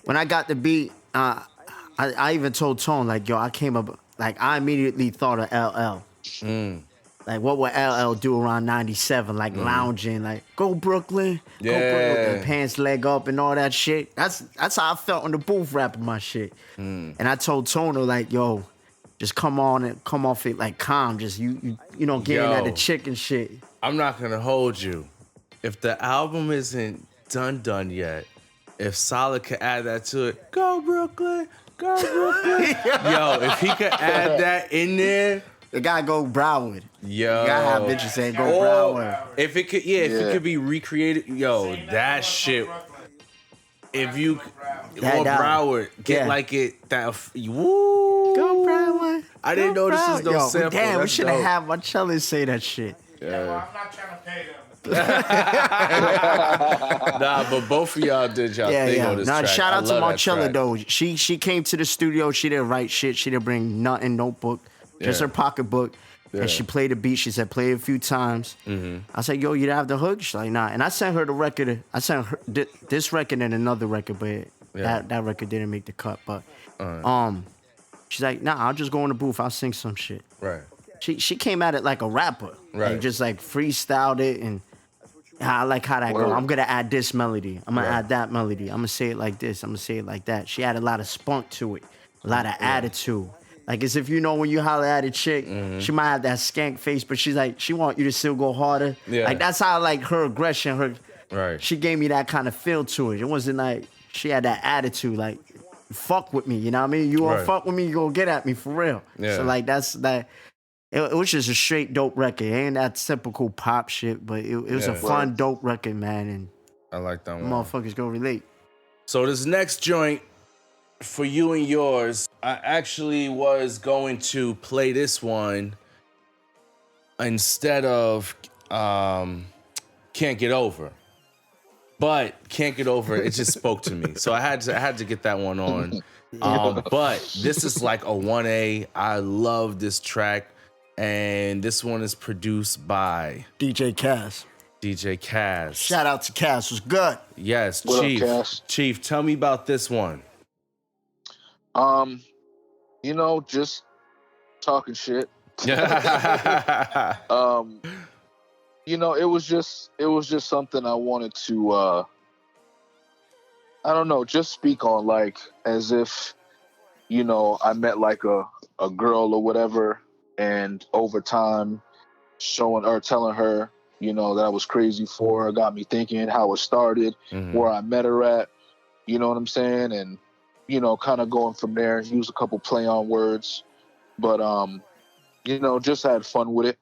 when I got the beat, I even told Tone like, yo, I came up like I immediately thought of LL. Like, what would LL do around 97? Like, lounging, like, go Brooklyn, go Brooklyn, pants leg up and all that shit. That's how I felt in the booth rapping my shit. And I told Tono, like, yo, just come off it like calm. Just, you know, getting at the chick and shit. I'm not going to hold you. If the album isn't done yet, if Solid could add that to it, go Brooklyn, go Brooklyn. Yo, if he could add that in there. It gotta go Broward. Yo. You gotta have bitches saying go Broward. If it could, if it could be recreated, yo, that shit. If you go Broward, get like it, that, woo. Go Broward. I didn't know this was no sample. Damn, we should have had Marcellus say that shit. Yeah. I'm not trying to pay them. Nah, but both of y'all did y'all thing on this track. Shout out to Marcella though. She came to the studio. She didn't write shit. She didn't bring nothing, notebook, just her pocketbook. And she played the beat. She said play it a few times. I said, yo, you have the hook? She's like, nah. And I sent her the record. I sent her this record and another record, but that record didn't make the cut. But she's like, nah, I'll just go in the booth. I'll sing some shit. Right. She came at it like a rapper. Right. Like, just like freestyled it, and I like how that go. I'm gonna add this melody. I'm gonna add that melody. I'm gonna say it like this. I'm gonna say it like that. She had a lot of spunk to it, a lot of attitude. Like, as if, you know, when you holler at a chick, she might have that skank face, but she's like, she want you to still go harder. Yeah. Like, that's how, like, her aggression, she gave me that kind of feel to it. It wasn't like she had that attitude, like, fuck with me, you know what I mean? You won't fuck with me, you gonna get at me for real. Yeah. So, like, that's that. It was just a straight dope record. It ain't that typical pop shit, but it was a fun, dope record, man. And I like that one. Motherfuckers gonna relate. So this next joint, for you and yours, I actually was going to play this one instead of Can't Get Over. But Can't Get Over, it just spoke to me. So I had to get that one on. But this is like a 1A. I love this track. And this one is produced by DJ Cass. DJ Cass. Shout out to Cass. Was good. Yes, what Chief. Up, Cass? Chief, tell me about this one. You know, just talking shit. You know, it was just something I wanted to I don't know, just speak on, like, as if, you know, I met like a girl or whatever, and over time showing or telling her, you know, that I was crazy for her, got me thinking how it started, where I met her at, you know what I'm saying? And, you know, kind of going from there, use a couple play on words, but, you know, just had fun with it.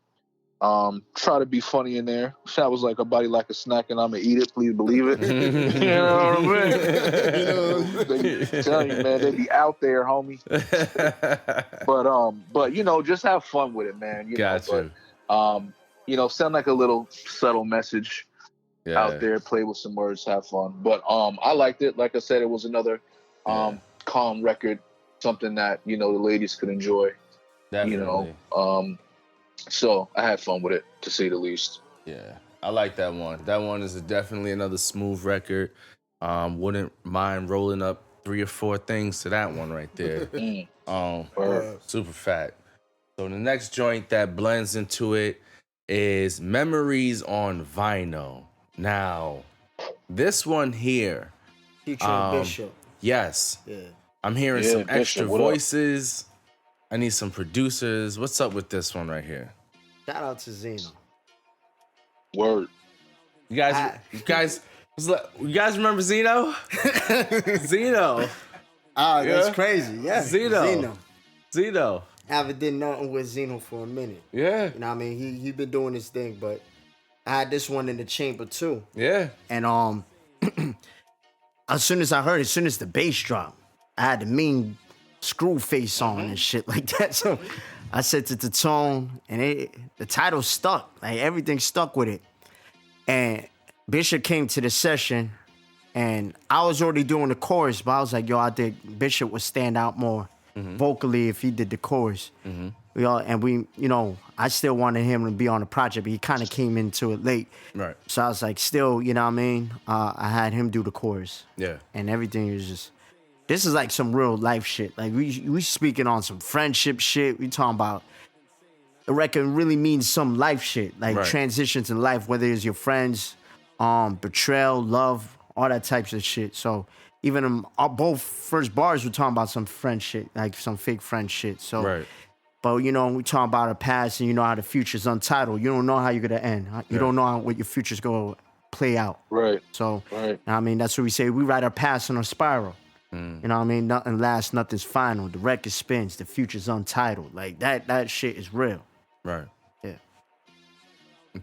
Try to be funny in there. I was like, a body like a snack and I'm gonna eat it, please believe it. You know what I mean? You know, they tell you, man, they be out there, homie. But you know, just have fun with it, man. You gotcha. Know, you know, send like a little subtle message out there, play with some words, have fun. But I liked it. Like I said, it was another calm record, something that, you know, the ladies could enjoy. Definitely. You know, so I had fun with it, to say the least. Yeah, I like that one. That one is definitely another smooth record. Wouldn't mind rolling up 3 or 4 things to that one right there. Super fat. So the next joint that blends into it is Memories on Vinyl. Now, this one here. Featuring Bishop. Yes. Yeah. I'm hearing some Bishop, extra what up? voices. I need some producers. What's up with this one right here? Shout out to Zeno. Word. You guys, You guys remember Zeno? Zeno. Oh, that's Yeah. crazy. Yeah. Zeno. I haven't did nothing with Zeno for a minute. Yeah. You know what I mean? He been doing his thing, but I had this one in the chamber too. Yeah. And as soon as the bass dropped, I had the mean screw face on and shit like that. So I set it to tone, and the title stuck. Like everything stuck with it. And Bishop came to the session, and I was already doing the chorus, but I was like, yo, I think Bishop would stand out more vocally if he did the chorus. I still wanted him to be on the project, but he kind of came into it late. Right. So I was like, still, you know what I mean? I had him do the chorus. Yeah. And everything was just, this is like some real life shit. Like we speaking on some friendship shit. We talking about, the record really means some life shit, like transitions in life, whether it's your friends, betrayal, love, all that types of shit. So even both first bars were talking about some friend shit, like some fake friend shit. So, but we talking about our past, and how the future's untitled. You don't know how you're gonna end. You don't know what your future's gonna play out. Right. So, I mean, that's what we say. We write our past on a spiral. You know what I mean? Nothing lasts, nothing's final. The record spins, the future's untitled. Like that shit is real. Right. Yeah.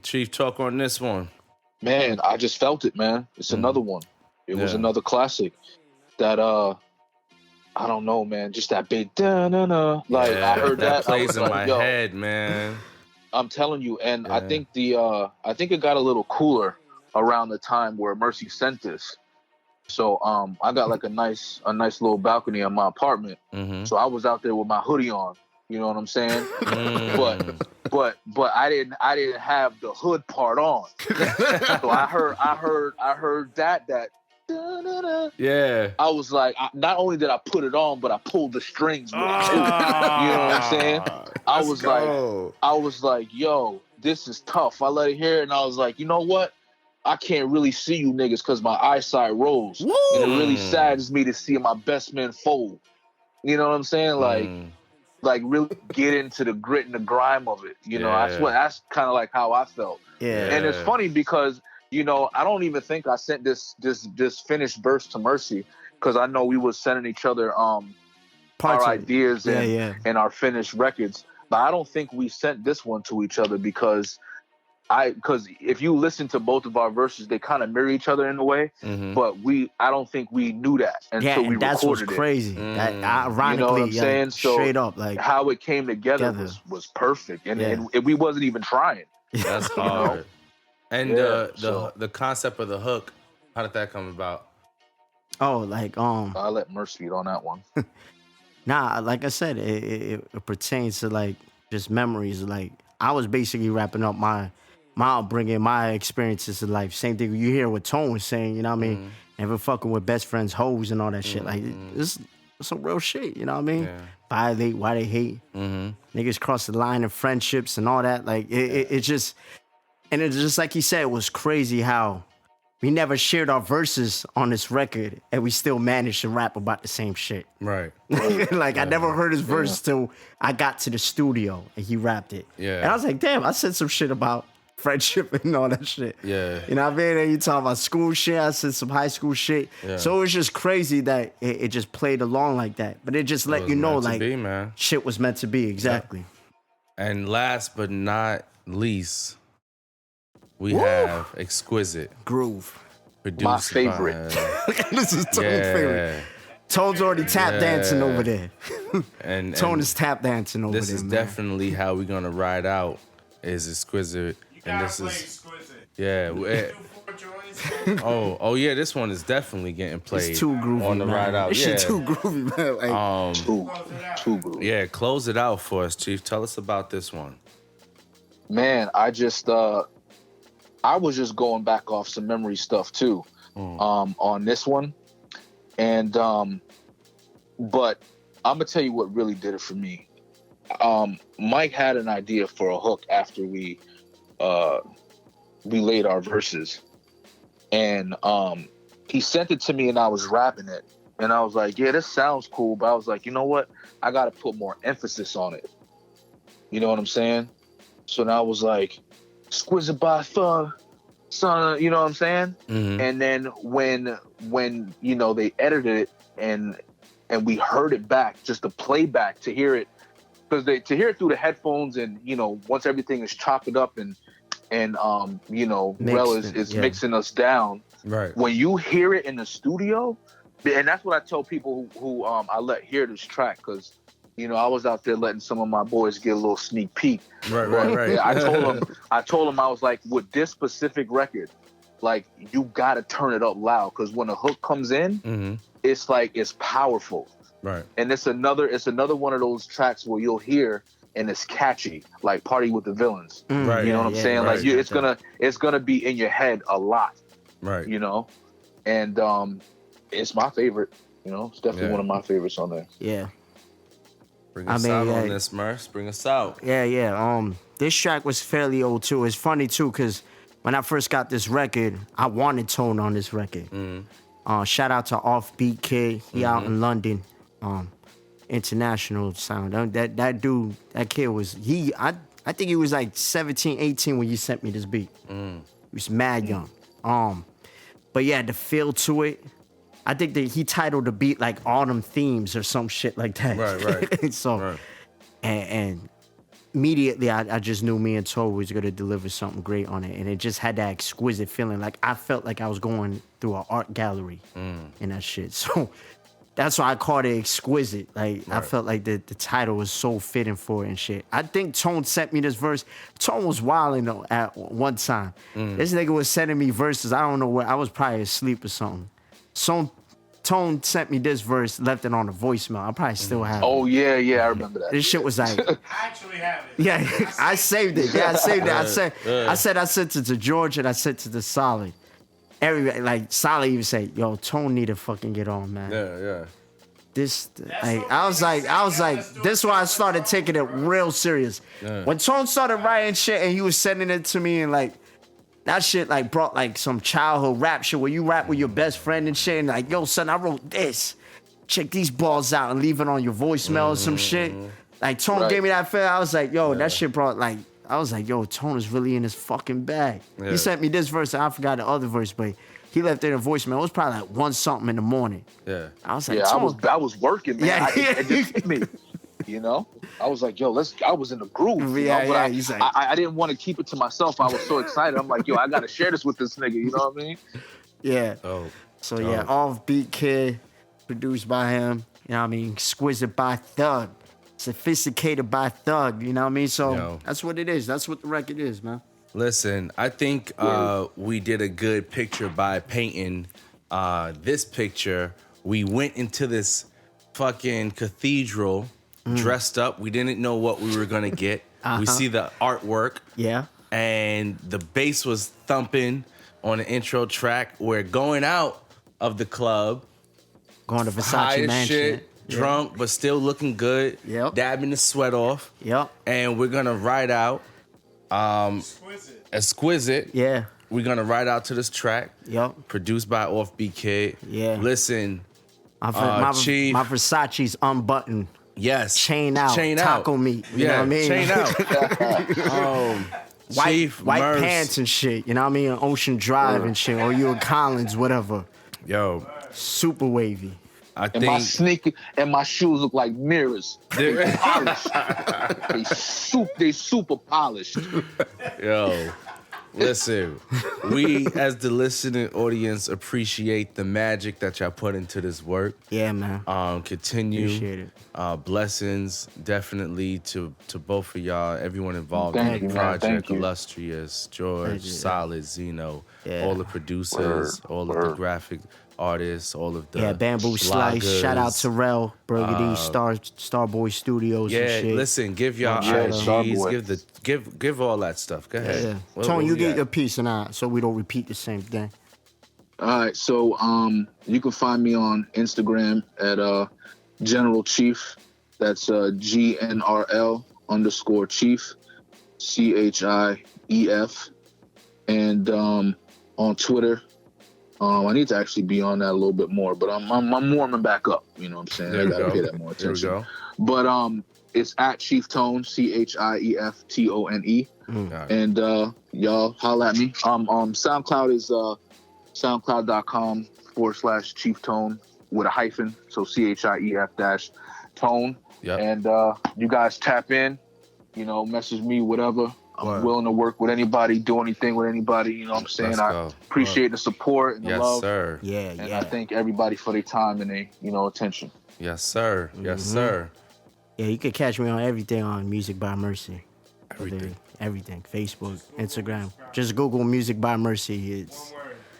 Chief, talk on this one. Man, I just felt it, man. It's another one. It was another classic that I don't know, man. Just that big da-na-na. Like I heard that plays in like, my head, man. I'm telling you, and I think it got a little cooler around the time where Mercy sent this. So I got like a nice little balcony in my apartment. So I was out there with my hoodie on. You know what I'm saying? But I didn't have the hood part on. So I heard that yeah. I was like, not only did I put it on, but I pulled the strings with it too. You know what I'm saying? I was like, yo, this is tough. I let it hear it, and I was like, you know what? I can't really see you niggas because my eyesight rolls. Woo! And it really saddens me to see my best men fold. You know what I'm saying? Like really get into the grit and the grime of it. That's kind of like how I felt. Yeah. And it's funny because, I don't even think I sent this finished verse to Mercy, because I know we was sending each other our ideas and our finished records. But I don't think we sent this one to each other because if you listen to both of our verses, they kind of mirror each other in a way. But I don't think we knew that until we recorded it. That's what's crazy. That ironically, you know what I'm saying? So straight up, like how it came together was perfect, and we wasn't even trying. That's hard. And the concept of the hook, how did that come about? Oh, like I let Mercy on that one. Nah, like I said, it pertains to like just memories. Like I was basically wrapping up my upbringing, my experiences in life. Same thing you hear what Tone was saying. You know what I mean? Never fucking with best friends, hoes, and all that shit. Like this is some real shit. You know what I mean? Violate, why they hate. Niggas cross the line of friendships and all that. Like it's just like he said, it was crazy how we never shared our verses on this record, and we still managed to rap about the same shit. Right. Like, I never heard his verse till I got to the studio, and he rapped it. Yeah. And I was like, damn, I said some shit about friendship and all that shit. Yeah. You know what I mean? And you talking about school shit, I said some high school shit. Yeah. So it was just crazy that it just played along like that. But it just let you know, like, man. Shit was meant to be, exactly. Yeah. And last but not least, we have Exquisite. Groove. Produced my favorite. This is Tone's favorite. Tone's already tap dancing over there. and Tone is tap dancing over there. This is man. definitely how we're gonna ride out. Is Exquisite, and this is Exquisite. oh yeah, this one is definitely getting played. It's too groovy, on the man. ride out. This shit too groovy, man. Like, Too groovy. Yeah, close it out for us, Chief. Tell us about this one. Man, I was just going back off some memory stuff too, on this one, and but I'm gonna tell you what really did it for me. Mike had an idea for a hook after we laid our verses, and he sent it to me, and I was rapping it, and I was like, yeah, this sounds cool, but I was like, you know what? I got to put more emphasis on it. You know what I'm saying? So now I was like, Exquisite by Thug, son, you know what I'm saying? Mm-hmm. And then when you know they edited it and we heard it back, just the playback to hear it, because to hear it through the headphones and you know once everything is chopped up and you know Rel is mixing us down. Right. When you hear it in the studio, and that's what I tell people who I let hear this track, because you know I was out there letting some of my boys get a little sneak peek. Right. I told them I was like, with this specific record, like you gotta turn it up loud, because when the hook comes in, it's like it's powerful. Right. And it's another one of those tracks where you'll hear and it's catchy, like Party with the Villains. Right. You know what I'm saying? Right. Like it's gonna be in your head a lot. Right. You know? And it's my favorite. You know, it's definitely one of my favorites on there. Yeah. Bring us out on this, Merce. Bring us out. Yeah. This track was fairly old too. It's funny too, because when I first got this record, I wanted Tone on this record. Shout out to Offbeat Kid. He out in London. International sound. That dude, that kid was, I think he was like 17, 18 when you sent me this beat. He was mad young. But yeah, the feel to it, I think that he titled the beat like Autumn Themes or some shit like that. Right. So, and immediately I just knew me and Toe was gonna deliver something great on it. And it just had that exquisite feeling. Like I felt like I was going through an art gallery in that shit. So that's why I called it exquisite. Like I felt like the title was so fitting for it and shit. I think Tone sent me this verse. Tone was wilding though at one time. This nigga was sending me verses. I don't know where. I was probably asleep or something. Tone sent me this verse, left it on the voicemail. I probably still have it. Oh yeah, I remember that. This shit was like, I actually have it. yeah, I saved it. Yeah, I saved it. I sent it to George and I sent it to Solid. Everybody, like Solid even said, yo, Tone need to fucking get on, man. Yeah. This, like, I was like, this is why I started taking it real serious. When Tone started writing shit and he was sending it to me and like, that shit like brought like some childhood rap shit where you rap with your best friend and shit and like, yo son, I wrote this. Check these balls out and leave it on your voicemail or some shit. Like Tone gave me that feel. I was like, yo, that shit brought like, I was like, yo, Tone is really in his fucking bag. He sent me this verse and I forgot the other verse, but he left it in a voicemail. It was probably like 1 something in the morning. Yeah. I was like, I was working, man. Yeah. It just hit me. You know, I was like, yo, I was in the groove. You know? But I didn't want to keep it to myself. I was so excited. I'm like, yo, I got to share this with this nigga. You know what I mean? Yeah. Oh. So yeah, Offbeat Kid, produced by him. You know what I mean? Exquisite by Thug. Sophisticated by Thug. You know what I mean? So that's what it is. That's what the record is, man. Listen, I think we did a good picture by painting this picture. We went into this fucking cathedral dressed up. We didn't know what we were gonna get. We see the artwork. Yeah. And the bass was thumping on the intro track. We're going out of the club. Going to high Versace as Mansion. shit, drunk, but still looking good. Yep. Dabbing the sweat off. Yep. And we're gonna ride out. Exquisite. Yeah. We're gonna ride out to this track. Yep. Produced by Offbeat Kid. Yeah. Listen, My Chief. my Versace's unbuttoned. Yes. Chain out. Taco meat. You know what I mean? Chain out. Chief white Merce. pants and shit. You know what I mean? Ocean Drive and shit. Or you at Collins, whatever. Yo. Super wavy. I And think my sneaker and my shoes look like mirrors. They polished. they super polished. Yo. Listen, we as the listening audience appreciate the magic that y'all put into this work. Yeah, man. Continue. Appreciate it. Blessings definitely to both of y'all, everyone involved Thank in the you, man. project, Thank you. Illustrious, George, Thank you. Solid, Zeno, Yeah. all the producers, all of the graphic artists, all of the Yeah, Bamboo Slice. bloggers. Shout out to Rel, Burgundy, Starboy Studios and Yeah, shit. listen, give y'all Yeah, IGs, Starboy. give all that stuff. Go ahead. Yeah. What Tone, you we get got? your piece and so we don't repeat the same thing. All right, so you can find me on Instagram at General Chief. That's GNRL _ Chief, CHIEF, and on Twitter. I need to actually be on that a little bit more, but I'm warming back up. You know what I'm saying? There I we gotta go. pay that more There we attention. go. But it's at Chief Tone, CHIEFTONE. And y'all holla at me. SoundCloud is soundcloud.com/Chief Tone with a hyphen, so CHIEF-tone. Yep. And you guys tap in, message me, whatever. I'm willing to work with anybody, do anything with anybody. You know what I'm saying? I appreciate the support and the love. Yes, sir. And I thank everybody for their time and their, attention. Yes, sir. Yes, sir. Yeah, you can catch me on everything on Music by Mercy. Everything. Facebook, Instagram. Just Google Music by Mercy. It's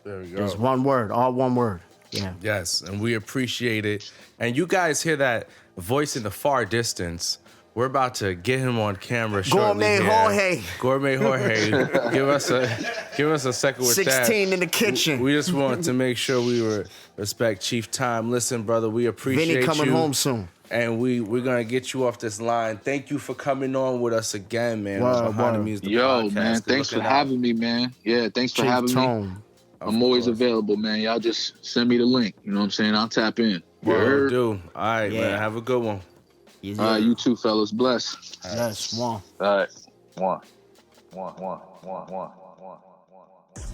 there we go. Just one word, all one word. Yeah. Yes, and we appreciate it. And you guys hear that voice in the far distance. We're about to get him on camera shortly. Gourmet Jorge. Give us a second with 16 that. 16 in the kitchen. We just want to make sure we respect Chief time. Listen, brother, we appreciate you. Vinny coming home soon. And we're going to get you off this line. Thank you for coming on with us again, man. Behind the Music podcast. Man, thanks for having me, man. Yeah, thanks for having me. I'm always available, man. Y'all just send me the link. You know what I'm saying? I'll tap in. Will do. All right, man. Have a good one. Yeah. All right, you too, fellas. Bless. Yes, one. All right. One.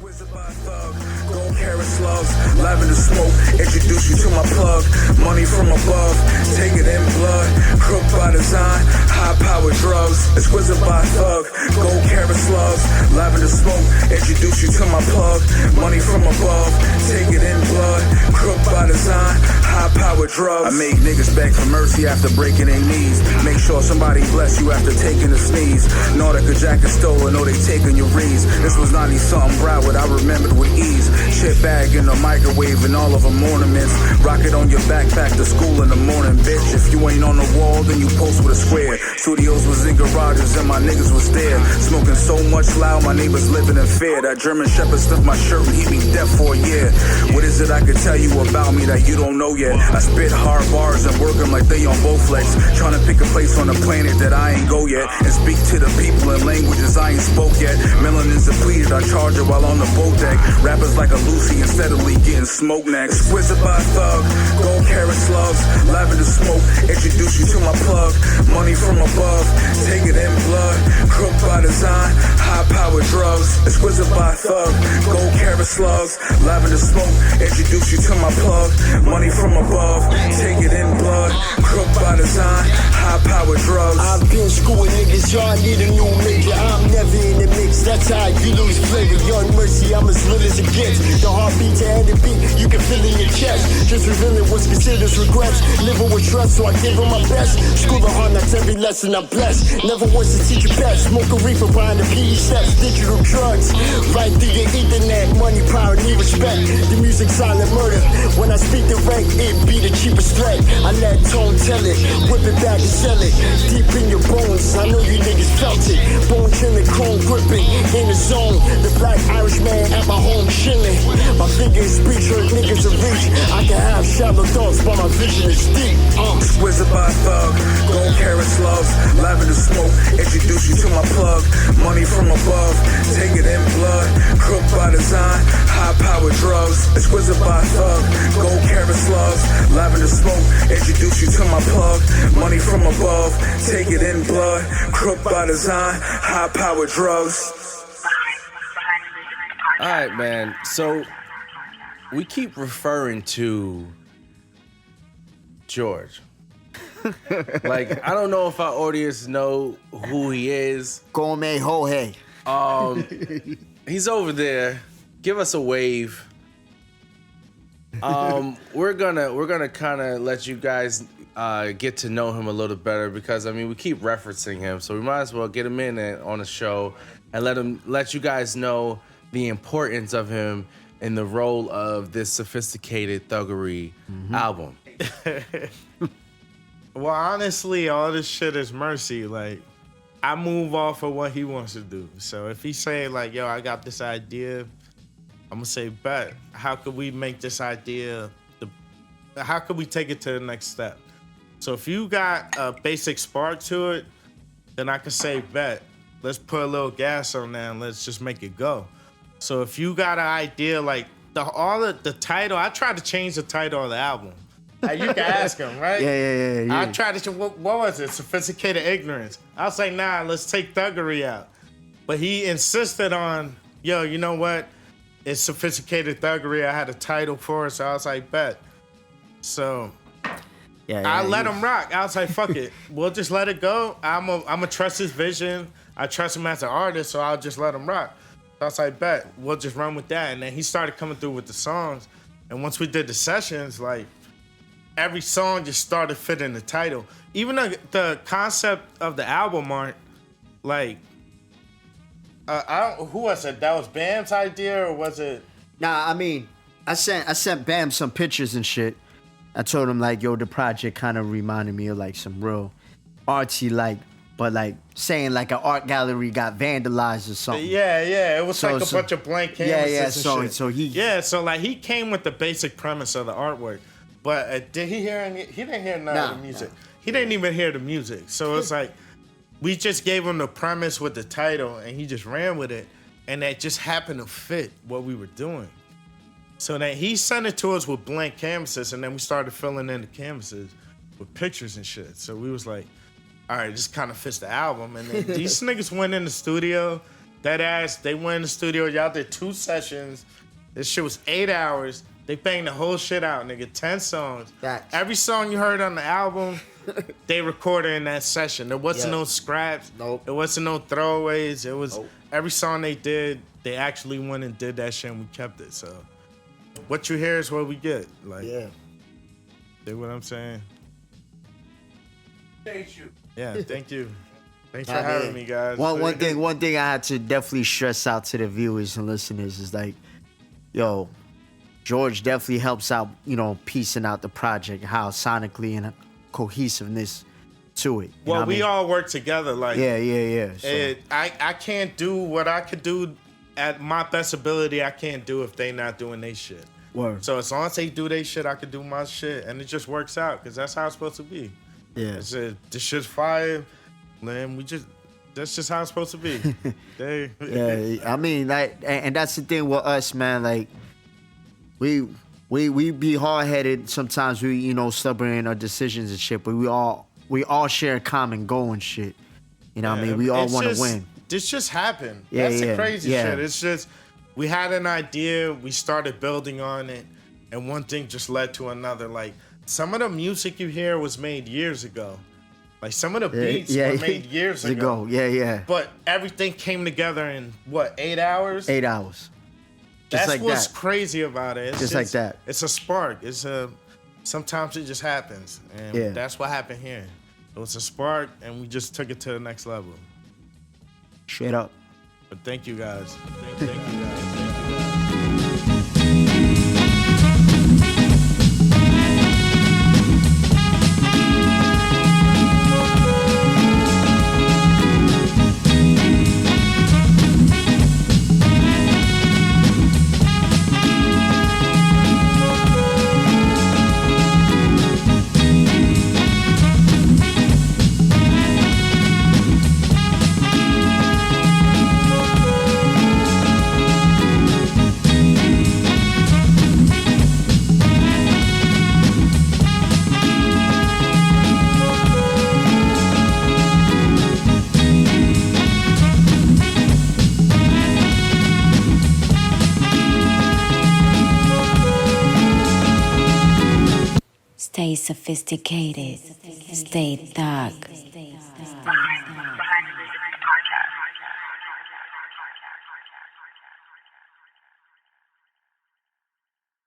Wizard by Thug, gold carrot slugs, live in the smoke, introduce you to my plug, money from above, take it in blood, crook by design, high power drugs, it's Wizard by Thug, gold carrot slugs, live in the smoke, introduce you to my plug, money from above, take it in blood, crook by design, high power drugs. I make niggas beg for mercy after breaking their knees, make sure somebody bless you after taking a sneeze, know that the jacket stolen, know they taking your reeds, this was 90-something what I remembered with ease. Shit bag in the microwave and all of them ornaments. Rock it on your backpack to school in the morning, bitch. If you ain't on the wall, then you post with a square. Studios was in garages and my niggas was there. Smoking so much loud, my neighbors living in fear. That German Shepherd sniffed my shirt and he be deaf for a year. What is it I could tell you about me that you don't know yet? I spit hard bars and work them like they on Bowflex. Trying to pick a place on the planet that I ain't go yet. And speak to the people in languages I ain't spoke yet. Melanin's depleted, I charge her while on the boat deck. Rappers like a Lucy and steadily getting smoke next. Wizard by Thug, gold carrot slugs, live in the smoke, introduce you to my plug, money from above, take it in blood, crook by design, high power drugs. It's Wizard by Thug, gold carrot slugs, live in the smoke, introduce you to my plug, money from above, take it in blood, crook by design, high power drugs. I've been schooling niggas, y'all need a new major. I'm never in the mix, that's how you lose flavor. Young Mercy, I'm as real as it gets. The heartbeat to end the beat, you can feel in your chest. Just revealing what's considered regrets. Living with trust, so I give them my best. School the hard knocks, every lesson I'm blessed. Never was to teach you best. Smoke a reefer behind the PE steps. Digital drugs, right through your ethernet. Money, power, need respect. The music, silent murder. When I speak the rank, it be the cheapest threat. I let tone tell it, whip it back and sell it. Deep in your bones, I know you niggas felt it. Bone chilling, chrome gripping, in the zone. The black Irish man at my home chilling. My finger is speech, hurt niggas a reach. I can have shallow thoughts, but my vision is deep. Wizard by Thug, gold carrot slugs, live in the smoke, introduce you to my plug, money from above, take it in blood, crook by design, high power drugs. It's Wizard by Thug, gold carrot slugs, live in the smoke, introduce you to my plug, money from above, take it in blood, crook by design, high power drugs. All right, man. So we keep referring to George. Like, I don't know if our audience know who he is. Gourmet Jorge. He's over there. Give us a wave. We're gonna kind of let you guys get to know him a little better because I mean we keep referencing him, so we might as well get him in on the show and let you guys know the importance of him in the role of this sophisticated Thuggery album. Well, honestly, all this shit is Mercy. Like, I move off of what he wants to do. So if he's saying like, yo, I got this idea, I'm gonna say, bet. How could we make this idea? How could we take it to the next step? So if you got a basic spark to it, then I can say, bet. Let's put a little gas on that and let's just make it go. So if you got an idea like the title, I tried to change the title of the album. You can ask him, right? Yeah. I tried to. What was it? Sophisticated ignorance. I was like, nah, let's take Thuggery out. But he insisted on, yo, you know what? It's Sophisticated Thuggery. I had a title for it, so I was like, bet. So I let him rock. I was like, fuck it. We'll just let it go. I'm a trust his vision. I trust him as an artist, so I'll just let him rock. So I was like, bet. We'll just run with that. And then he started coming through with the songs. And once we did the sessions, like, every song just started fitting the title. Even the concept of the album art, like, who was it? That was Bam's idea, or was it? Nah, I mean, I sent Bam some pictures and shit. I told him like, yo, the project kind of reminded me of like some real artsy, like, but like saying like an art gallery got vandalized or something. Yeah. It was like a bunch of blank canvases. So like he came with the basic premise of the artwork, but did he hear any? He didn't hear none of the music. He didn't even hear the music. So it's like, we just gave him the premise with the title, and he just ran with it, and that just happened to fit what we were doing. So that he sent it to us with blank canvases, and then we started filling in the canvases with pictures and shit. So we was like, all right, this kind of fits the album. And then these niggas went in the studio, they went in the studio, y'all did 2 sessions. This shit was 8 hours. They banged the whole shit out, nigga, 10 songs. Every song you heard on the album, they recorded in that session. There wasn't no scraps. Nope. There wasn't no throwaways. It was every song they did, they actually went and did that shit, and we kept it. So what you hear is what we get. Like, see what I'm saying? Thank you. Yeah, thank you. Thanks for having me, guys. One thing I had to definitely stress out to the viewers and listeners is like, yo, George definitely helps out, you know, piecing out the project, how sonically and cohesiveness to it. Well, we all work together. Like, So. I can't do what I could do at my best ability. I can't do if they not doing their shit. Word. So as long as they do their shit, I could do my shit, and it just works out because that's how it's supposed to be. Yeah. This shit's fire, man. That's just how it's supposed to be. I mean, like, and that's the thing with us, man. Like, we be hard headed. Sometimes we, you know, stubborn in our decisions and shit. But we all share a common goal and shit. You know what I mean? We all want to win. This just happened. That's the crazy shit. It's just, we had an idea, we started building on it, and one thing just led to another. Like, some of the music you hear was made years ago. Like, some of the beats were made years ago. Yeah. But everything came together in, what, 8 hours? 8 hours. That's like what's crazy about it. It's just like that. It's a spark. Sometimes it just happens. And that's what happened here. It was a spark, and we just took it to the next level. Straight up. But thank you guys. Thank you guys. Stay sophisticated. Stay thug.